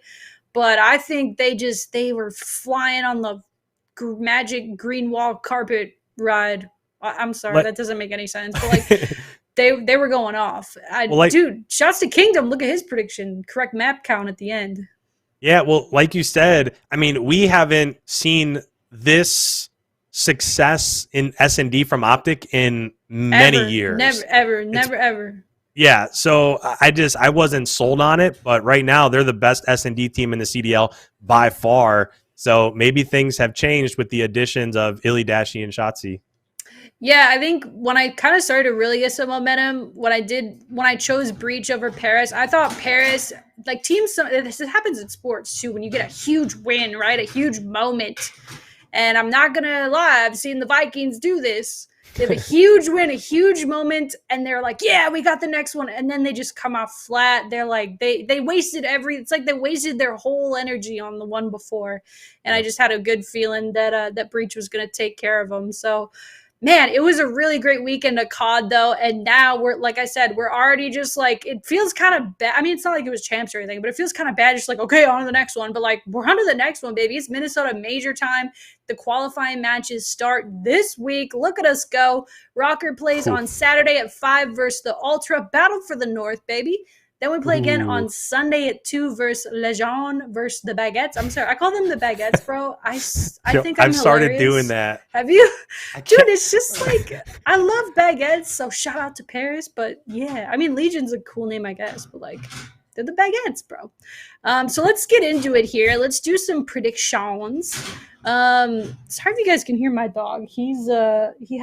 S1: But I think they were flying on the magic green wall carpet ride. I'm sorry, that doesn't make any sense. But like... They were going off. Dude, shouts to Kingdom. Look at his prediction. Correct map count at the end.
S2: Yeah, well, like you said, I mean, we haven't seen this success in S&D from OpTic in many years.
S1: Never, ever.
S2: Yeah, so I wasn't sold on it, but right now they're the best S&D team in the CDL by far. So maybe things have changed with the additions of Illy, Dashy, and Shotzi.
S1: Yeah, I think when I kind of started to really get some momentum, when I chose Breach over Paris, I thought Paris, like teams, this happens in sports too, when you get a huge win, right? A huge moment. And I'm not going to lie, I've seen the Vikings do this. They have a huge win, a huge moment, and they're like, yeah, we got the next one. And then they just come off flat. They're like, they wasted it's like they wasted their whole energy on the one before. And I just had a good feeling that Breach was going to take care of them. So, man, it was a really great weekend of COD, though. And now like I said, we're already just like, it feels kind of bad. I mean, it's not like it was champs or anything, but it feels kind of bad. Just like, okay, on to the next one. But like, we're on to the next one, baby. It's Minnesota major time. The qualifying matches start this week. Look at us go. ROKKR plays on Saturday at 5 versus the Ultra. Battle for the North, baby. Then we play again on Sunday at 2 versus Legion versus the Baguettes. I'm sorry. I call them the Baguettes, bro. I think I've
S2: started doing that.
S1: Have you? Dude, it's just like, I love Baguettes, so shout out to Paris. But yeah, I mean, Legion's a cool name, I guess. But like, they're the Baguettes, bro. So let's get into it here. Let's do some predictions. Sorry if you guys can hear my dog. He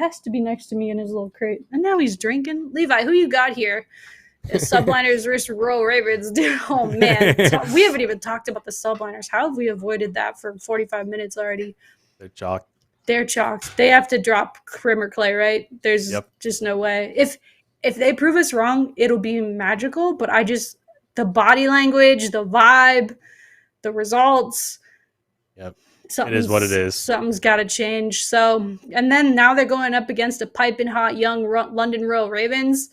S1: has to be next to me in his little crate. And now he's drinking. Levi, who you got here? Subliners versus Royal Ravens, dude. Oh man, we haven't even talked about the subliners. How have we avoided that for 45 minutes already?
S2: They're chalked.
S1: They're chalked. They have to drop Crim or Clay, right? There's just no way. If they prove us wrong, it'll be magical. But the body language, the vibe, the results.
S2: Yep. It is what it is.
S1: Something's got to change. So, and then now they're going up against a piping hot young London Royal Ravens.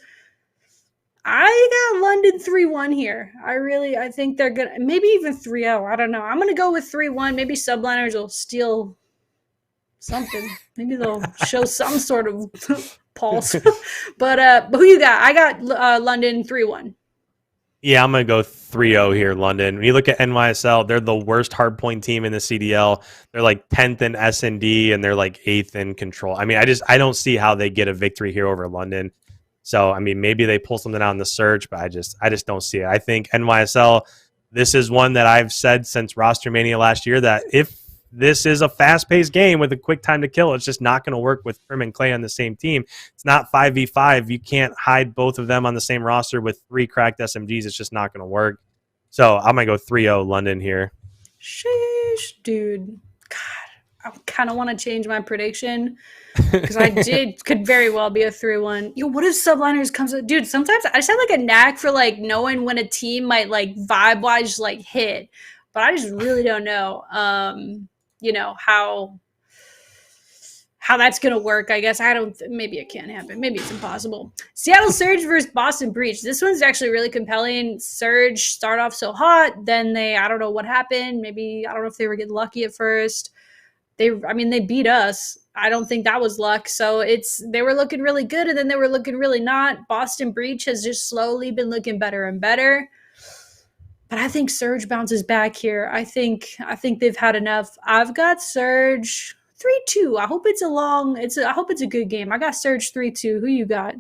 S1: I got London 3-1 here. I think they're going to, maybe even 3-0. I don't know. I'm going to go with 3-1. Maybe subliners will steal something. Maybe they'll show some sort of pulse. But who you got? I got London 3-1.
S2: Yeah, I'm going to go 3-0 here, London. When you look at NYSL, they're the worst hardpoint team in the CDL. They're like 10th in S&D, and they're like 8th in control. I mean, I don't see how they get a victory here over London. So, I mean, maybe they pull something out in the surge, but I just don't see it. I think NYSL, this is one that I've said since Roster Mania last year that if this is a fast-paced game with a quick time to kill, it's just not going to work with Prim and Clay on the same team. It's not 5v5. You can't hide both of them on the same roster with 3 cracked SMGs. It's just not going to work. So I'm going to go 3-0 London here.
S1: Sheesh, dude. God, I kind of want to change my prediction because could very well be a 3-1. Yo, what if Subliners comes up? Dude, sometimes I just have like a knack for like knowing when a team might like vibe-wise like hit, but I just really don't know. How that's going to work, I guess. Maybe it can't happen. Maybe it's impossible. Seattle Surge versus Boston Breach. This one's actually really compelling. Surge start off so hot, then I don't know what happened. Maybe, I don't know if they were getting lucky at first. They beat us. I don't think that was luck. So they were looking really good, and then they were looking really not. Boston Breach has just slowly been looking better and better. But I think Surge bounces back here. I think they've had enough. I've got Surge 3-2. I hope it's a good game. I got Surge 3-2. Who you got?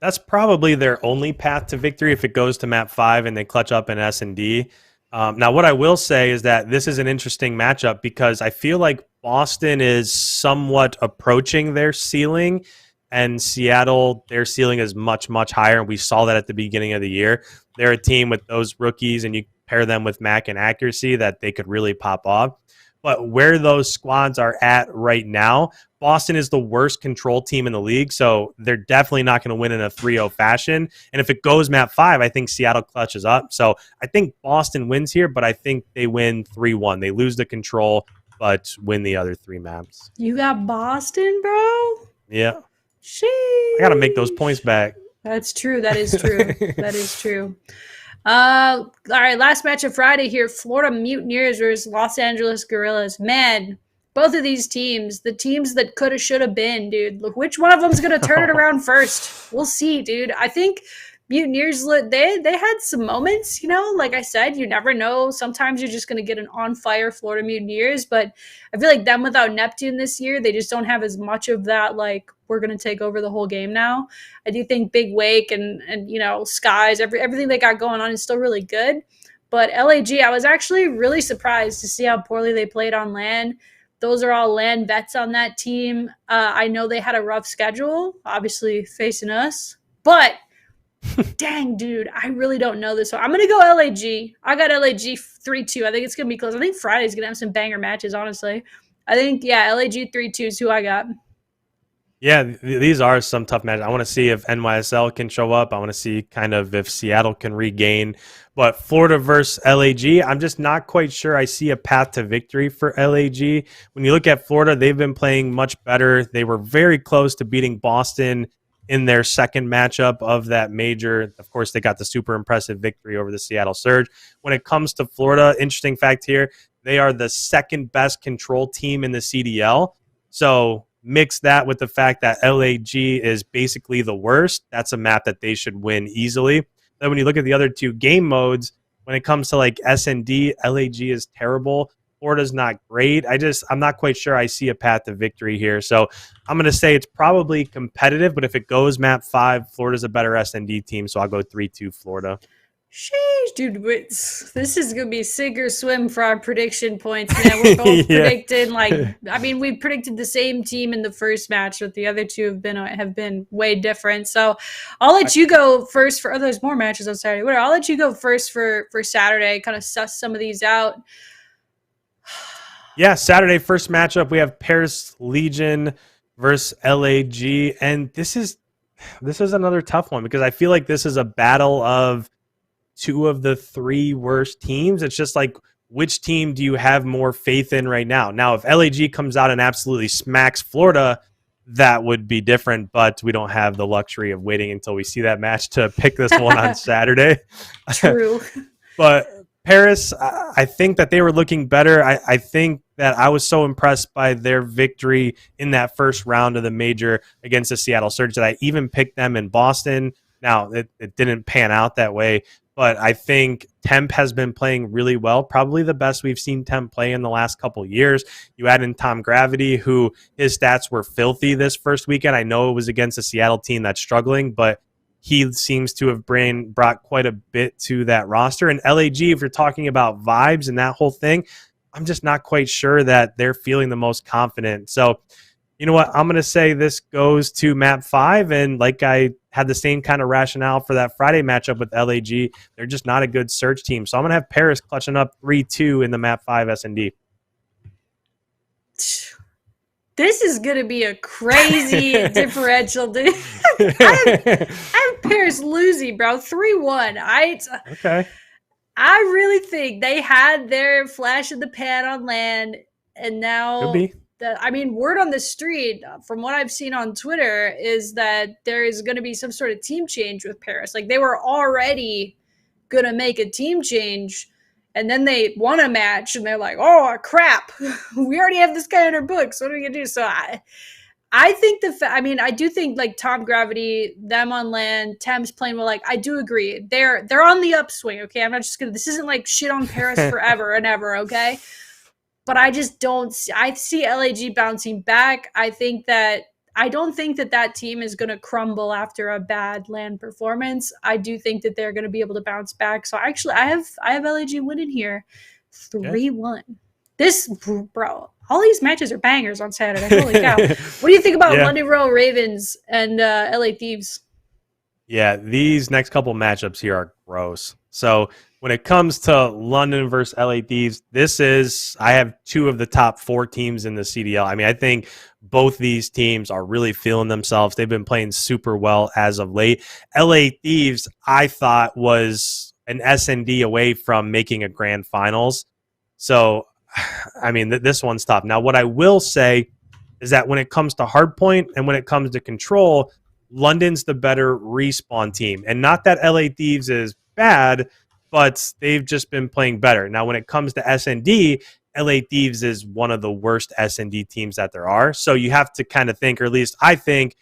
S2: That's probably their only path to victory if it goes to map 5 and they clutch up in S&D. Now, what I will say is that this is an interesting matchup because I feel like Boston is somewhat approaching their ceiling, and Seattle, their ceiling is much, much higher, and we saw that at the beginning of the year. They're a team with those rookies, and you pair them with Mac and accuracy that they could really pop off. But where those squads are at right now, Boston is the worst control team in the league, so they're definitely not going to win in a 3-0 fashion. And if it goes map 5, I think Seattle clutches up. So I think Boston wins here, but I think they win 3-1. They lose the control, but win the other 3 maps.
S1: You got Boston, bro?
S2: Yeah.
S1: Sheesh.
S2: I got to make those points back.
S1: That's true. That is true. That is true. All right, last match of Friday here. Florida Mutineers versus Los Angeles Guerrillas. Man, both of these teams, the teams that could have, should have been, dude. Look, which one of them is going to turn it around first? We'll see, dude. I think Mutineers, they had some moments, like I said, you never know. Sometimes you're just going to get an on-fire Florida Mutineers, but I feel like them without Neptune this year, they just don't have as much of that, like, we're going to take over the whole game now. I do think Big Wake and Skies, everything they got going on is still really good. But LAG, I was actually really surprised to see how poorly they played on LAN. Those are all LAN vets on that team. I know they had a rough schedule, obviously facing us, but dang, dude, I really don't know this one. I'm going to go LAG. I got LAG 3-2. I think it's going to be close. I think Friday's going to have some banger matches, honestly. I think, LAG 3-2 is who I got.
S2: Yeah, these are some tough matches. I want to see if NYSL can show up. I want to see kind of if Seattle can regain. But Florida versus LAG, I'm just not quite sure I see a path to victory for LAG. When you look at Florida, they've been playing much better. They were very close to beating Boston in their second matchup of that major. Of course, they got the super impressive victory over the Seattle Surge. When it comes to Florida, interesting fact here, they are the second best control team in the CDL. So mix that with the fact that LAG is basically the worst. That's a map that they should win easily. Then when you look at the other 2 game modes, when it comes to like S&D, LAG is terrible. Florida's not great. I'm not quite sure I see a path to victory here. So I'm going to say it's probably competitive, but if it goes map 5, Florida's a better S&D team. So I'll go 3-2 Florida.
S1: Sheesh, dude, this is going to be sink or swim for our prediction points, man. We're both predicting, we predicted the same team in the first match, but the other 2 have been way different. So I'll let you go first for, there's more matches on Saturday. I'll let you go first for Saturday, kind of suss some of these out.
S2: Yeah, Saturday, first matchup, we have Paris Legion versus LAG, and this is another tough one because I feel like this is a battle of 2 of the 3 worst teams. It's just like, which team do you have more faith in right now? Now, if LAG comes out and absolutely smacks Florida, that would be different, but we don't have the luxury of waiting until we see that match to pick this one on Saturday.
S1: True.
S2: But Paris, I think that they were looking better. I think that I was so impressed by their victory in that first round of the major against the Seattle Surge that I even picked them in Boston. Now, it didn't pan out that way, but I think Temp has been playing really well, probably the best we've seen Temp play in the last couple of years. You add in Tom Gravity, who his stats were filthy this first weekend. I know it was against a Seattle team that's struggling, but he seems to have brought quite a bit to that roster. And LAG, if you're talking about vibes and that whole thing, I'm just not quite sure that they're feeling the most confident. So, you know what? I'm going to say this goes to map 5. And like I had the same kind of rationale for that Friday matchup with LAG, they're just not a good search team. So I'm going to have Paris clutching up 3-2 in the map 5 S&D.
S1: This is going to be a crazy differential, dude. I have Paris losing, bro. 3-1.
S2: Okay.
S1: I really think they had their flash in the pan on land, and now, word on the street, from what I've seen on Twitter, is that there is going to be some sort of team change with Paris. Like, they were already going to make a team change, and then they won a match, and they're like, oh, crap. We already have this guy in our books. What are we going to do? So I think I do think like Tom Gravity, them on land, Thames playing well. Like, I do agree. They're on the upswing, okay? I'm not just going to, this isn't like shit on Paris forever and ever, okay? But I just I see LAG bouncing back. I don't think that team is going to crumble after a bad land performance. I do think that they're going to be able to bounce back. So actually, I have LAG winning here, 3-1. This, bro, all these matches are bangers on Saturday. Holy cow! What do you think about London Royal Ravens and LA Thieves?
S2: Yeah, these next couple matchups here are gross. So when it comes to London versus LA Thieves, I have 2 of the top 4 teams in the CDL. I mean, I think both these teams are really feeling themselves. They've been playing super well as of late. LA Thieves, I thought, was an S&D away from making a grand finals. So, I mean, this one's tough. Now, what I will say is that when it comes to hardpoint and when it comes to control, London's the better respawn team. And not that LA Thieves is bad, but they've just been playing better. Now, when it comes to S&D, LA Thieves is one of the worst S&D teams that there are. So you have to kind of think, or at least I think,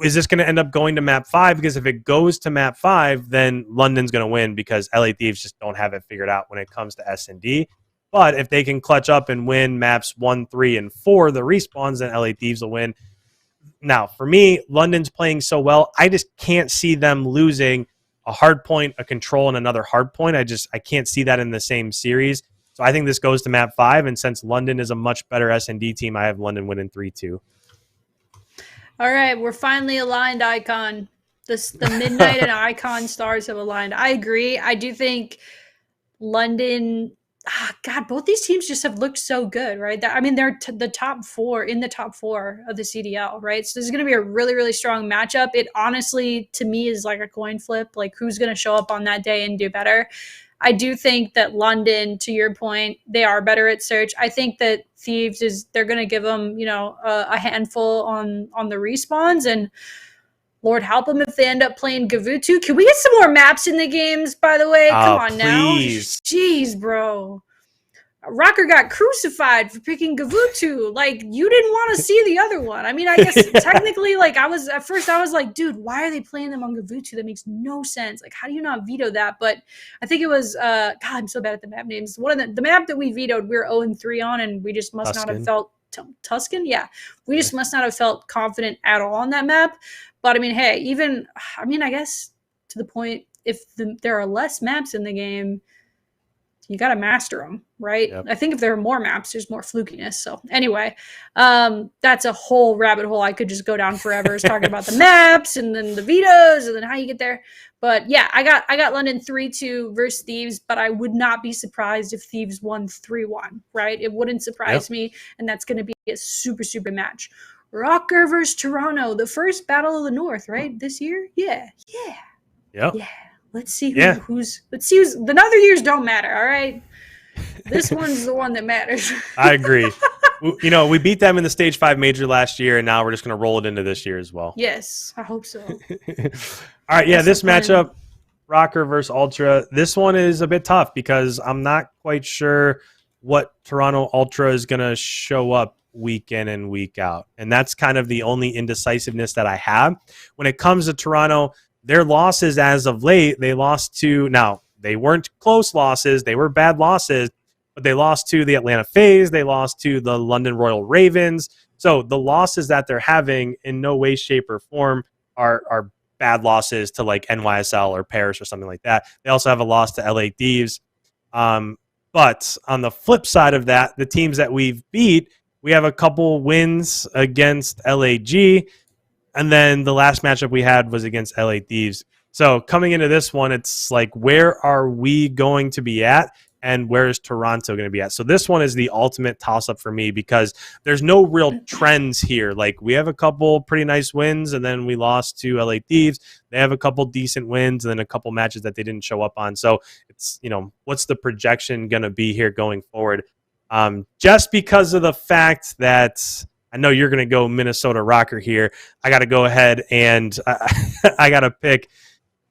S2: is this going to end up going to map 5? Because if it goes to map 5, then London's going to win because LA Thieves just don't have it figured out when it comes to S&D. But if they can clutch up and win maps 1, 3, and 4, the respawns, then LA Thieves will win. Now, for me, London's playing so well, I just can't see them losing a hard point, a control, and another hard point. I can't see that in the same series. So I think this goes to map 5, and since London is a much better S&D team, I have London winning 3-2.
S1: All right, we're finally aligned, IKON. The MiDNiTE and IKON stars have aligned. I agree. I do think London... God, both these teams just have looked so good, right? They're the top 4 in the top 4 of the CDL, right? So this is going to be a really, really strong matchup. It honestly, to me, is like a coin flip. Like, who's going to show up on that day and do better? I do think that London, to your point, they are better at search. I think that Thieves they're going to give them, a handful on the respawns, and Lord help them if they end up playing Gavutu. Can we get some more maps in the games, by the way? Come on now. Jeez, bro. ROKKR got crucified for picking Gavutu. Like, you didn't want to see the other one. I mean, I guess technically, like, I was like, dude, why are they playing them on Gavutu? That makes no sense. Like, how do you not veto that? But I think it was, God, I'm so bad at the map names. One of the map that we vetoed, we were 0-3 on, and we just must not have felt Tuscan. Yeah, we just must not have felt confident at all on that map. But I mean, hey, I guess to the point, if there are less maps in the game, you got to master them, right? Yep. I think if there are more maps, there's more flukiness. So anyway, that's a whole rabbit hole I could just go down forever, is talking about the maps and then the vetoes and then how you get there. But yeah, I got London 3-2 versus Thieves, but I would not be surprised if Thieves won 3-1, right? It wouldn't surprise me, and that's going to be a super, super match. ROKKR versus Toronto, the first Battle of the North, right? This year? Yeah. Let's see who's the other years don't matter, all right? This one's the one that matters.
S2: I agree. We beat them in the Stage 5 Major last year, and now we're just going to roll it into this year as well.
S1: Yes, I hope so.
S2: All right, this matchup, ROKKR versus Ultra. This one is a bit tough because I'm not quite sure what Toronto Ultra is going to show up week in and week out. And that's kind of the only indecisiveness that I have. When it comes to Toronto, their losses as of late, they lost to, now, they weren't close losses. They were bad losses, but they lost to the Atlanta FaZe. They lost to the London Royal Ravens. So the losses that they're having in no way, shape, or form are bad losses to like NYSL or Paris or something like that. They also have a loss to LA Thieves. But on the flip side of that, the teams that we've beat, we have a couple wins against LAG. And then the last matchup we had was against LA Thieves. So coming into this one, it's like, where are we going to be at? And where is Toronto going to be at? So this one is the ultimate toss-up for me because there's no real trends here. Like, we have a couple pretty nice wins, and then we lost to LA Thieves. They have a couple decent wins, and then a couple matches that they didn't show up on. So it's, what's the projection going to be here going forward? Just because of the fact that I know you're going to go Minnesota ROKKR here, I got to go ahead and I got to pick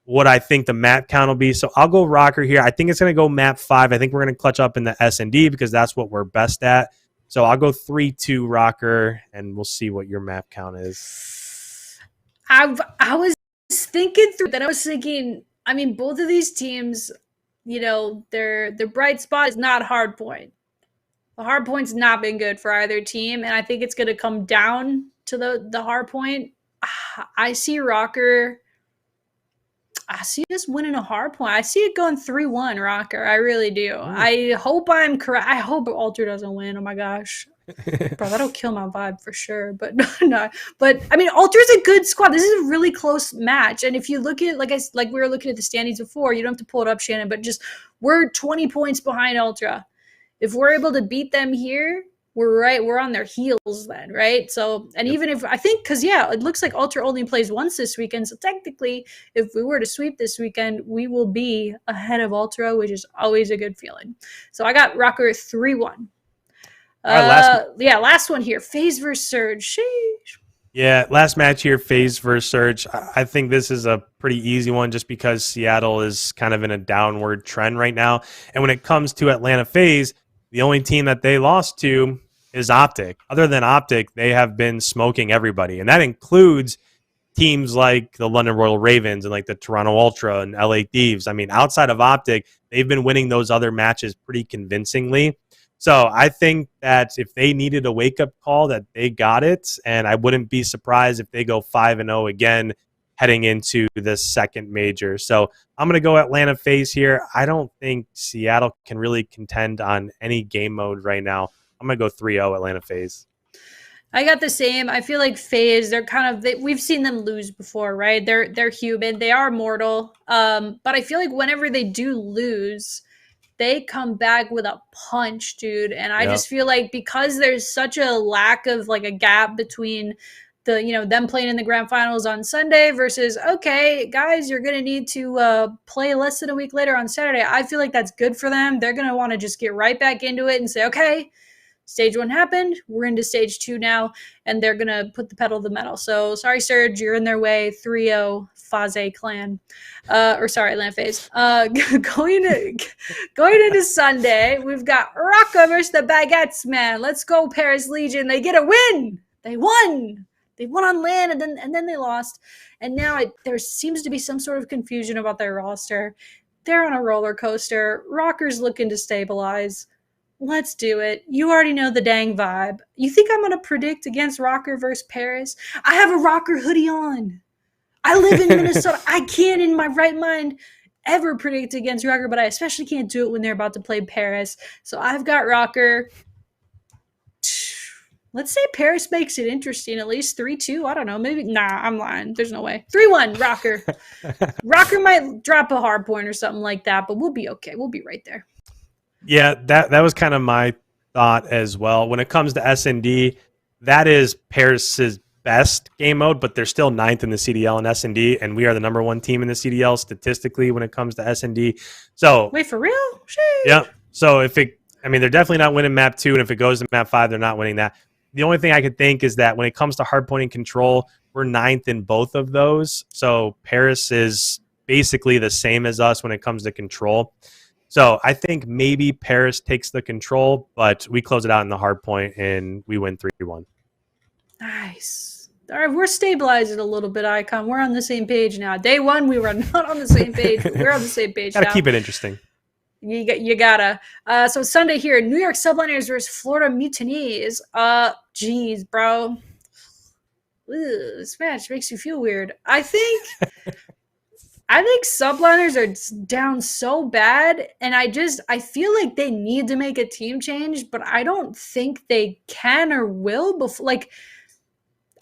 S2: what I think the map count will be. So I'll go ROKKR here. I think it's going to go map 5. I think we're going to clutch up in the S&D because that's what we're best at. So I'll go 3-2 ROKKR, and we'll see what your map count is.
S1: I was thinking through that. I was thinking, I mean, both of these teams, their bright spot is not hardpoint. The hardpoint's not been good for either team, and I think it's going to come down to the hardpoint. I see ROKKR. I see us winning a hard point. I see it going 3-1 ROKKR. I really do. Ooh. I hope I'm correct. I hope Ultra doesn't win. Oh my gosh. Bro, that'll kill my vibe for sure. But no. But I mean, Ultra's a good squad. This is a really close match. And if you look at like we were looking at the standings before, you don't have to pull it up, Shannon, but just we're 20 points behind Ultra. If we're able to beat them here, we're on their heels then, right? So, and even if I think, because it looks like Ultra only plays once this weekend. So technically, if we were to sweep this weekend, we will be ahead of Ultra, which is always a good feeling. So I got ROKKR 3-1. Last one here, FaZe versus Surge. Sheesh.
S2: Yeah, last match here, FaZe versus Surge. I think this is a pretty easy one just because Seattle is kind of in a downward trend right now. And when it comes to Atlanta FaZe, the only team that they lost to is OpTic. Other than OpTic, they have been smoking everybody. And that includes teams like the London Royal Ravens and like the Toronto Ultra and LA Thieves. I mean, outside of OpTic, they've been winning those other matches pretty convincingly. So I think that if they needed a wake-up call, that they got it. And I wouldn't be surprised if they go 5-0 again heading into the second major. So I'm going to go Atlanta FaZe here. I don't think Seattle can really contend on any game mode right now. I'm going to go 3-0 Atlanta FaZe.
S1: I got the same. I feel like FaZe, they're kind of, we've seen them lose before, right? They're human. They are mortal. But I feel like whenever they do lose, they come back with a punch, dude. And I just feel like because there's such a lack of like a gap between them playing in the grand finals on Sunday versus, okay, guys, you're going to need to play less than a week later on Saturday. I feel like that's good for them. They're going to want to just get right back into it and say, okay, stage 1 happened. We're into stage 2 now, and they're going to put the pedal to the metal. So sorry, Surge, you're in their way. 3-0 FaZe clan. Atlanta FaZe. Going into Sunday, we've got ROKKR versus the Baguettes, man. Let's go, Paris Legion. They get a win. They won. They won on LAN, and then they lost. And now there seems to be some sort of confusion about their roster. They're on a roller coaster. ROKKR's looking to stabilize. Let's do it. You already know the dang vibe. You think I'm going to predict against ROKKR versus Paris? I have a ROKKR hoodie on. I live in Minnesota. I can't in my right mind ever predict against ROKKR, but I especially can't do it when they're about to play Paris. So I've got ROKKR. Let's say Paris makes it interesting, at least 3-2. I don't know. Maybe. Nah, I'm lying. There's no way. 3-1, ROKKR. ROKKR might drop a hard point or something like that, but we'll be okay. We'll be right there.
S2: Yeah, that was kind of my thought as well. When it comes to S&D, that is Paris's best game mode, but they're still 9th in the CDL and S&D, and we are the number 1 team in the CDL statistically when it comes to S&D. So
S1: wait, for real? Sheesh.
S2: Yeah. So they're definitely not winning map 2, and if it goes to map 5, they're not winning that. The only thing I could think is that when it comes to hard pointing control, we're 9th in both of those. So Paris is basically the same as us when it comes to control. So I think maybe Paris takes the control, but we close it out in the hard point and we win 3-1.
S1: Nice. All right, we're stabilizing a little bit, Icon. We're on the same page now. Day one, we were not on the same page, but we're on the same page now.
S2: Gotta keep it interesting.
S1: You gotta. So Sunday here, New York Subliners versus Florida Mutineers. Geez, bro. This match makes you feel weird. I think Subliners are down so bad, and I feel like they need to make a team change, but I don't think they can or will before. Like,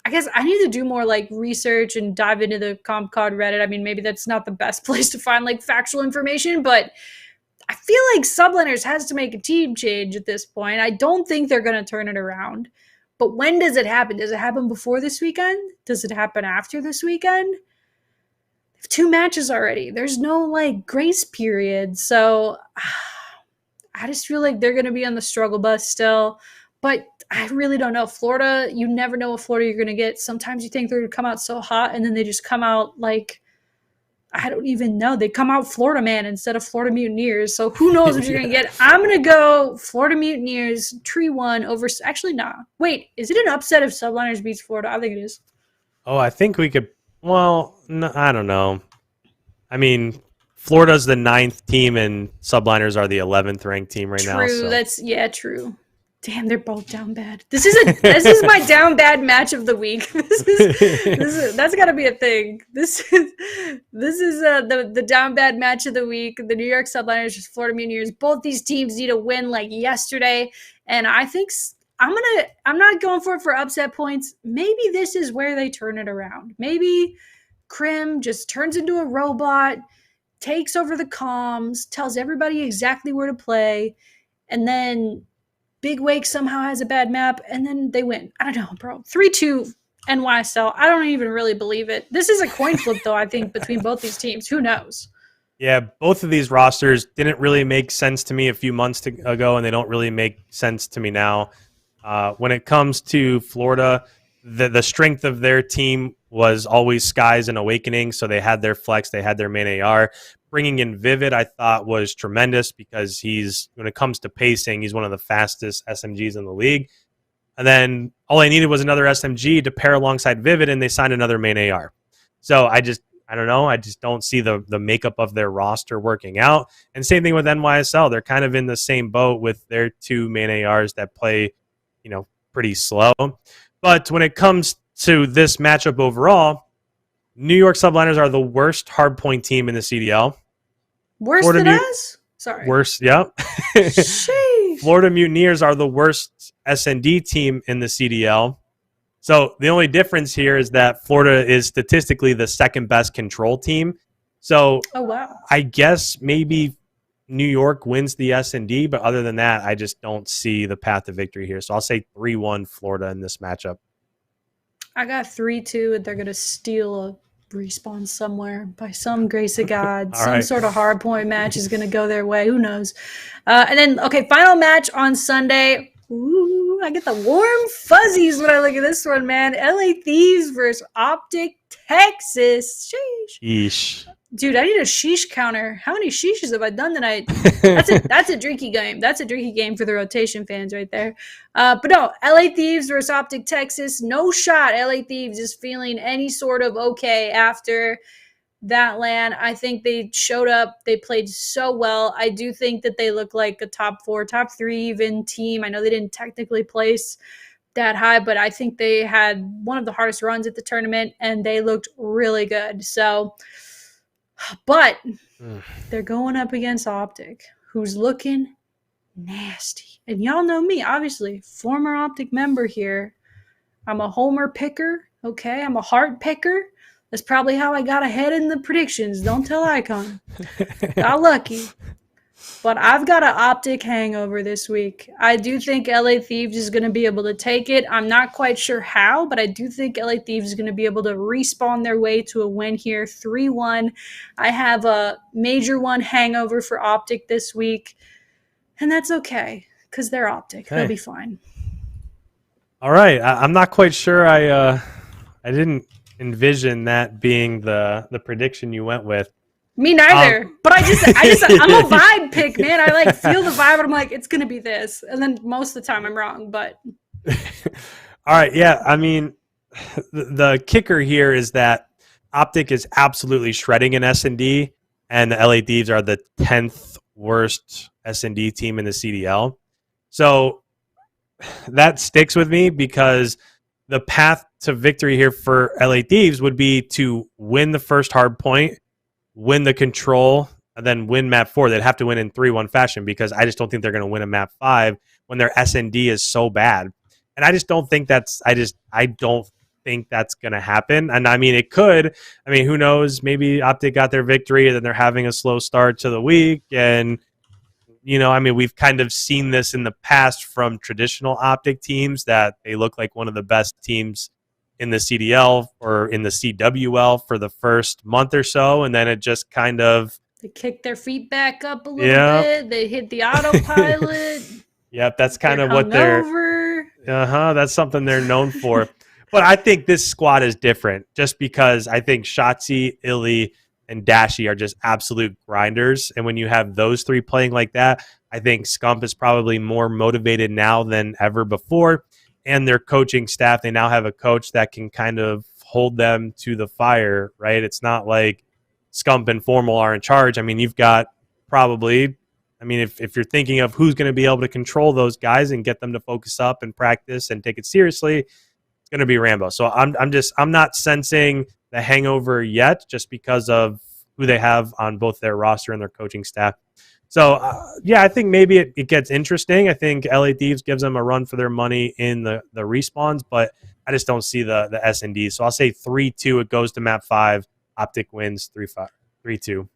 S1: I guess I need to do more like research and dive into the CompCod Reddit. I mean, maybe that's not the best place to find like factual information, but I feel like Subliners has to make a team change at this point. I don't think they're going to turn it around. But when does it happen? Does it happen before this weekend? Does it happen after this weekend? They have 2 matches already. There's no like grace period. So I just feel like they're going to be on the struggle bus still. But I really don't know. Florida, you never know what Florida you're going to get. Sometimes you think they're going to come out so hot and then they just come out like, I don't even know. They come out Florida Man instead of Florida Mutineers. So who knows what you're going to get. I'm going to go Florida Mutineers 3-1 over. Actually, nah. Wait, is it an upset if Subliners beats Florida? I think it is.
S2: Oh, I think we could. Well, no, I don't know. I mean, Florida's the 9th team and Subliners are the 11th ranked team right now.
S1: True. So. True. Damn, they're both down bad. This is my down bad match of the week. That's got to be a thing. This is the down bad match of the week. The New York Subliners versus Florida Mutineers. Both these teams need a win like yesterday, and I think I'm not going for it for upset points. Maybe this is where they turn it around. Maybe Krim just turns into a robot, takes over the comms, tells everybody exactly where to play, and then Big Wake somehow has a bad map, and then they win. I don't know, bro. 3-2 NYSL. I don't even really believe it. This is a coin flip, though, I think, between both these teams. Who knows?
S2: Yeah, both of these rosters didn't really make sense to me a few months ago, and they don't really make sense to me now. When it comes to Florida, the strength of their team was always Skies and Awakening, so they had their flex, they had their main AR. Bringing in Vivid, I thought, was tremendous because when it comes to pacing, he's one of the fastest SMGs in the league. And then all I needed was another SMG to pair alongside Vivid, and they signed another main AR. So I don't know. I just don't see the makeup of their roster working out. And same thing with NYSL. They're kind of in the same boat with their 2 main ARs that play, pretty slow. But when it comes to this matchup overall, New York Subliners are the worst hardpoint team in the CDL.
S1: Worse than us? Sorry.
S2: Worse, yeah. Florida Mutineers are the worst SND team in the CDL. So the only difference here is that Florida is statistically the 2nd best control team. So
S1: oh, wow.
S2: I guess maybe New York wins the SND, but other than that, I just don't see the path to victory here. So I'll say 3-1 Florida in this matchup.
S1: I got 3-2, and they're going to steal a respawn somewhere by some grace of God. Some sort of hard point match is going to go their way. Who knows? And then, okay, final match on Sunday. Ooh, I get the warm fuzzies when I look at this one, man. LA Thieves versus OpTic Texas. Sheesh.
S2: Yeesh.
S1: Dude, I need a sheesh counter. How many sheeshes have I done tonight? That's a drinky game. That's a drinky game for the rotation fans right there. But no, LA Thieves versus OpTic Texas. No shot. LA Thieves is feeling any sort of okay after that LAN. I think they showed up. They played so well. I do think that they look like a top 4, top 3 even team. I know they didn't technically place that high, but I think they had one of the hardest runs at the tournament, and they looked really good. So... But they're going up against OpTic, who's looking nasty. And y'all know me, obviously, former OpTic member here. I'm a homer picker, okay? I'm a heart picker. That's probably how I got ahead in the predictions. Don't tell Icon. Got lucky. But I've got an OpTic hangover this week. I do think LA Thieves is going to be able to take it. I'm not quite sure how, but I do think LA Thieves is going to be able to respawn their way to a win here, 3-1. I have a major one hangover for OpTic this week, and that's okay because they're OpTic. They'll be fine.
S2: All right. I'm not quite sure. I didn't envision that being the prediction you went with.
S1: Me neither. But I'm a vibe pick, man. I like feel the vibe and I'm like, it's going to be this. And then most of the time I'm wrong, but.
S2: All right. Yeah. I mean, the kicker here is that OpTic is absolutely shredding in S&D, and the LA Thieves are the 10th worst S&D team in the CDL. So that sticks with me because the path to victory here for LA Thieves would be to win the first hard point, win the control, and then win map 4. They'd have to win in 3-1 fashion because I just don't think they're going to win a map 5 when their S&D is so bad. And I just don't think I don't think that's going to happen. And I mean, it could. I mean, who knows? Maybe OpTic got their victory and then they're having a slow start to the week. And, you know, I mean, we've kind of seen this in the past from traditional OpTic teams that they look like one of the best teams in the CDL or in the CWL for the first month or so. And then it just kind of.
S1: They kick their feet back up a little bit. They hit the autopilot.
S2: Yep, that's kind of what they're. That's something they're known for. But I think this squad is different just because I think Shotzi, Illy, and Dashi are just absolute grinders. And when you have those three playing like that, I think Scump is probably more motivated now than ever before. And their coaching staff, they now have a coach that can kind of hold them to the fire, right? It's not like Scump and Formal are in charge. I mean, you've got probably, I mean, if you're thinking of who's going to be able to control those guys and get them to focus up and practice and take it seriously, going to be Rambo. So I'm not sensing the hangover yet just because of who they have on both their roster and their coaching staff. So I think maybe it gets interesting. I think LA Thieves gives them a run for their money in the respawns, but I just don't see the S&D. So I'll say 3-2. It goes to map 5. OpTic wins 3-2.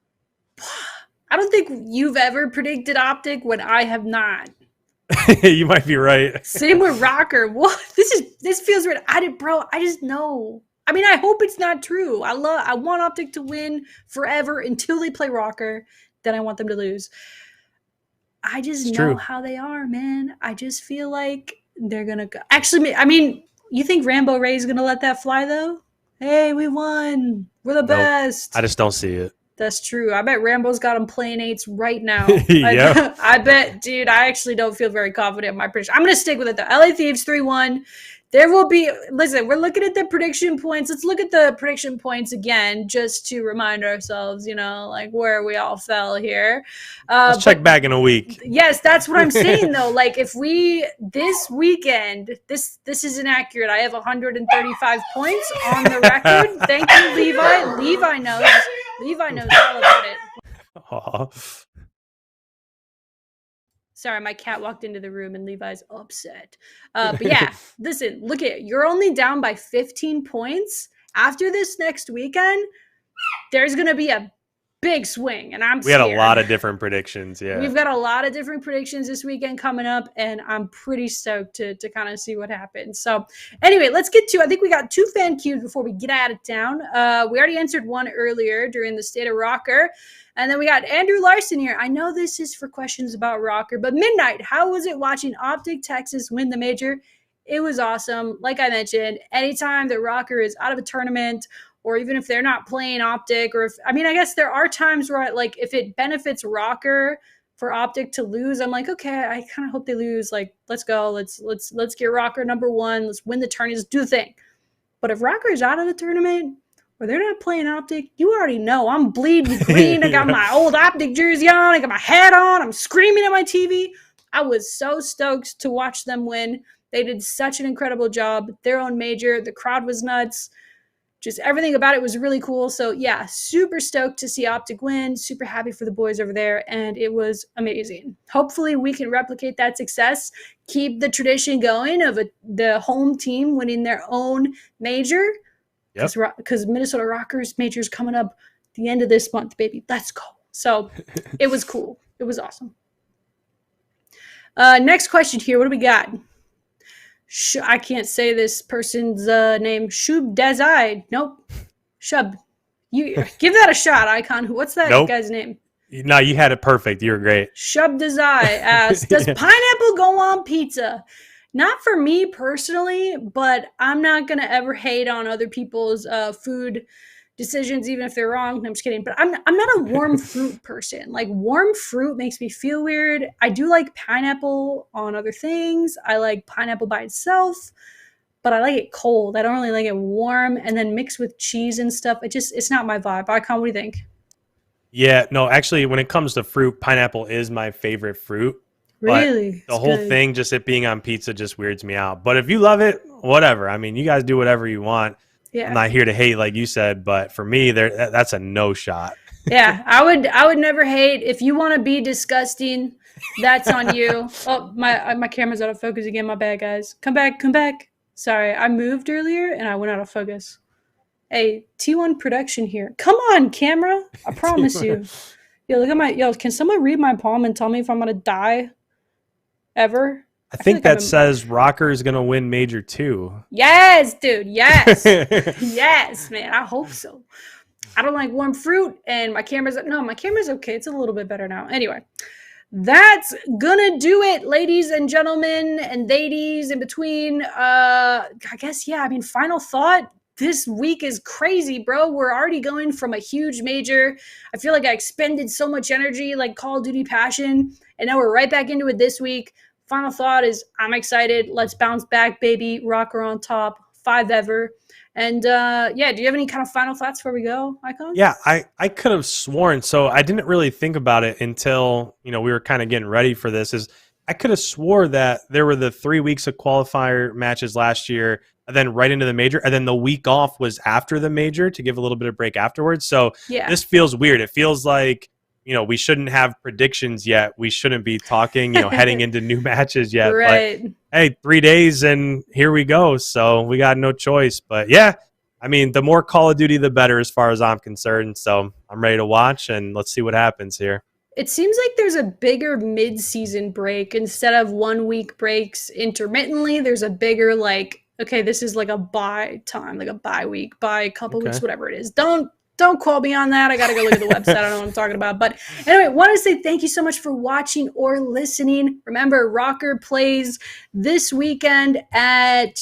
S1: I don't think you've ever predicted OpTic when I have not.
S2: You might be right.
S1: Same with ROKKR. What? This feels weird. I just know. I mean, I hope it's not true. I want OpTic to win forever until they play ROKKR. Then I want them to lose. I just know how they are, man. I just feel like they're gonna go. Actually, I mean, you think Rambo Ray's gonna let that fly though? Hey, we won. We're the best.
S2: I just don't see it.
S1: That's true. I bet Rambo's got him playing 8s right now.
S2: Yep.
S1: I bet, dude, I actually don't feel very confident in my prediction. I'm going to stick with it, though. LA Thieves 3-1. There will be, listen, we're looking at the prediction points. Let's look at the prediction points again, just to remind ourselves, you know, like where we all fell here.
S2: Let's check back in a week.
S1: Yes, that's what I'm saying, though. Like, if this weekend, this is inaccurate. I have 135 points on the record. Thank you, Levi. Levi knows all about it.
S2: Aww.
S1: Sorry, my cat walked into the room and Levi's upset. But yeah, listen, look at it. You're only down by 15 points. After this next weekend, there's going to be a big swing, and I'm scared.
S2: We had a lot of different predictions, yeah.
S1: We've got a lot of different predictions this weekend coming up, and I'm pretty stoked to kind of see what happens. So anyway, let's get to, I think we got 2 fan cues before we get out of town. We already answered one earlier during the State of ROKKR, and then we got Andrew Larson here. I know this is for questions about ROKKR, but MiDNiTE, how was it watching OpTic Texas win the major? It was awesome. Like I mentioned, anytime that ROKKR is out of a tournament, or even if they're not playing OpTic, or if, I mean, I guess there are times where, like, if it benefits ROKKR for OpTic to lose, I'm like, okay, I kind of hope they lose. Like, let's go. Let's get ROKKR number 1. Let's win the tournament. Let's do the thing. But if ROKKR is out of the tournament, or they're not playing OpTic, you already know I'm bleeding green. I got my old OpTic jersey on. I got my hat on. I'm screaming at my TV. I was so stoked to watch them win. They did such an incredible job. Their own major. The crowd was nuts. Just everything about it was really cool. So yeah, super stoked to see OpTic win. Super happy for the boys over there. And it was amazing. Hopefully we can replicate that success. Keep the tradition going of the home team winning their own major. Because Minnesota ROKKR's major is coming up the end of this month, baby. Let's go. So it was cool. It was awesome. Next question here. What do we got? I can't say this person's name. Shub Dazai. Nope. Shub. You give that a shot, Icon. What's that guy's name?
S2: No, you had it perfect. You were great.
S1: Shub Dazai asks, does pineapple go on pizza? Not for me personally, but I'm not going to ever hate on other people's food decisions, even if they're wrong. No, I'm just kidding. But I'm not a warm fruit person. Like, warm fruit makes me feel weird. I do like pineapple on other things. I like pineapple by itself, but I like it cold. I don't really like it warm, and then mixed with cheese and stuff. It's not my vibe. Icon, what do you think?
S2: Yeah, no, actually, when it comes to fruit, pineapple is my favorite fruit. But
S1: Really?
S2: the
S1: It's
S2: whole
S1: good.
S2: thing, just it being on pizza, just weirds me out. But if you love it, whatever. I mean, you guys do whatever you want. I'm
S1: Yeah.
S2: not here to hate, like you said, but for me, that's a no shot.
S1: Yeah, I would never hate. If you want to be disgusting, that's on you. Oh, my camera's out of focus again. My bad, guys. Come back, come back. Sorry, I moved earlier and I went out of focus. Hey, T1 production here. Come on, camera. I promise you. Yo, look at my can someone read my palm and tell me if I'm gonna die ever?
S2: I
S1: I feel
S2: think
S1: like I'm
S2: that
S1: in,
S2: says ROKKR is going to win Major 2.
S1: yes, dude. Yes. Yes, man. I hope so. I don't like warm fruit, and my camera's okay. It's a little bit better now. Anyway, that's gonna do it, ladies and gentlemen, and ladies in between. I guess, yeah. I mean, final thought. This week is crazy, bro. We're already going from a huge major. I feel like I expended so much energy, like Call of Duty passion, and now we're right back into it this week. Final thought is I'm excited. Let's bounce back, baby. ROKKR on top. 5 ever. And yeah, do you have any kind of final thoughts before we go, Icon?
S2: Yeah, I could have sworn. So I didn't really think about it until, we were kind of getting ready for this. Is I could have swore that there were the 3 weeks of qualifier matches last year, and then right into the major, and then the week off was after the major to give a little bit of break afterwards. So
S1: Yeah.
S2: this feels weird. It feels like, we shouldn't have predictions yet. We shouldn't be talking, heading into new matches yet.
S1: Right.
S2: But hey, 3 days and here we go. So we got no choice. But yeah, I mean, the more Call of Duty, the better as far as I'm concerned. So I'm ready to watch, and let's see what happens here.
S1: It seems like there's a bigger mid-season break instead of 1 week breaks intermittently. There's a bigger, like, okay, this is like a bye time, like a bye week, bye couple
S2: Okay.
S1: weeks, whatever it is. Don't quote me on that. I got to go look at the website. I don't know what I'm talking about. But anyway, want to say thank you so much for watching or listening. Remember, ROKKR plays this weekend at,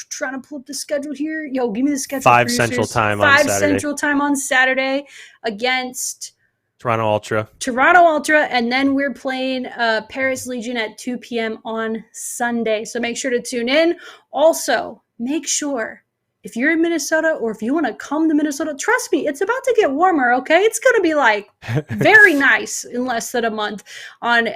S1: trying to pull up the schedule here. Yo, give me the schedule.
S2: 5
S1: producers.
S2: Central Time on
S1: 5
S2: Saturday.
S1: Central Time on Saturday against
S2: Toronto Ultra.
S1: And then we're playing Paris Legion at 2 p.m. on Sunday. So make sure to tune in. Also, make sure if you're in Minnesota or if you want to come to Minnesota, trust me, it's about to get warmer, okay? It's going to be like very nice in less than a month. On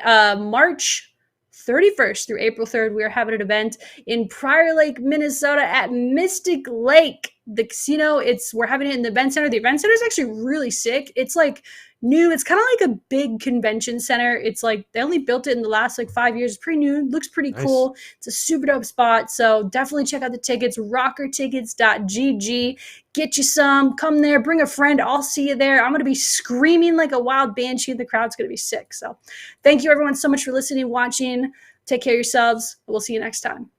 S1: March 31st through April 3rd, we are having an event in Prior Lake, Minnesota at Mystic Lake. The casino, we're having it in the event center. The event center is actually really sick. It's like new. It's kind of like a big convention center. It's like they only built it in the last 5 years. It's pretty new. Looks pretty cool. It's a super dope spot. So definitely check out the tickets. ROKKRtickets.gg. Get you some. Come there. Bring a friend. I'll see you there. I'm going to be screaming like a wild banshee. The crowd's going to be sick. So thank you everyone so much for listening, watching. Take care of yourselves. We'll see you next time.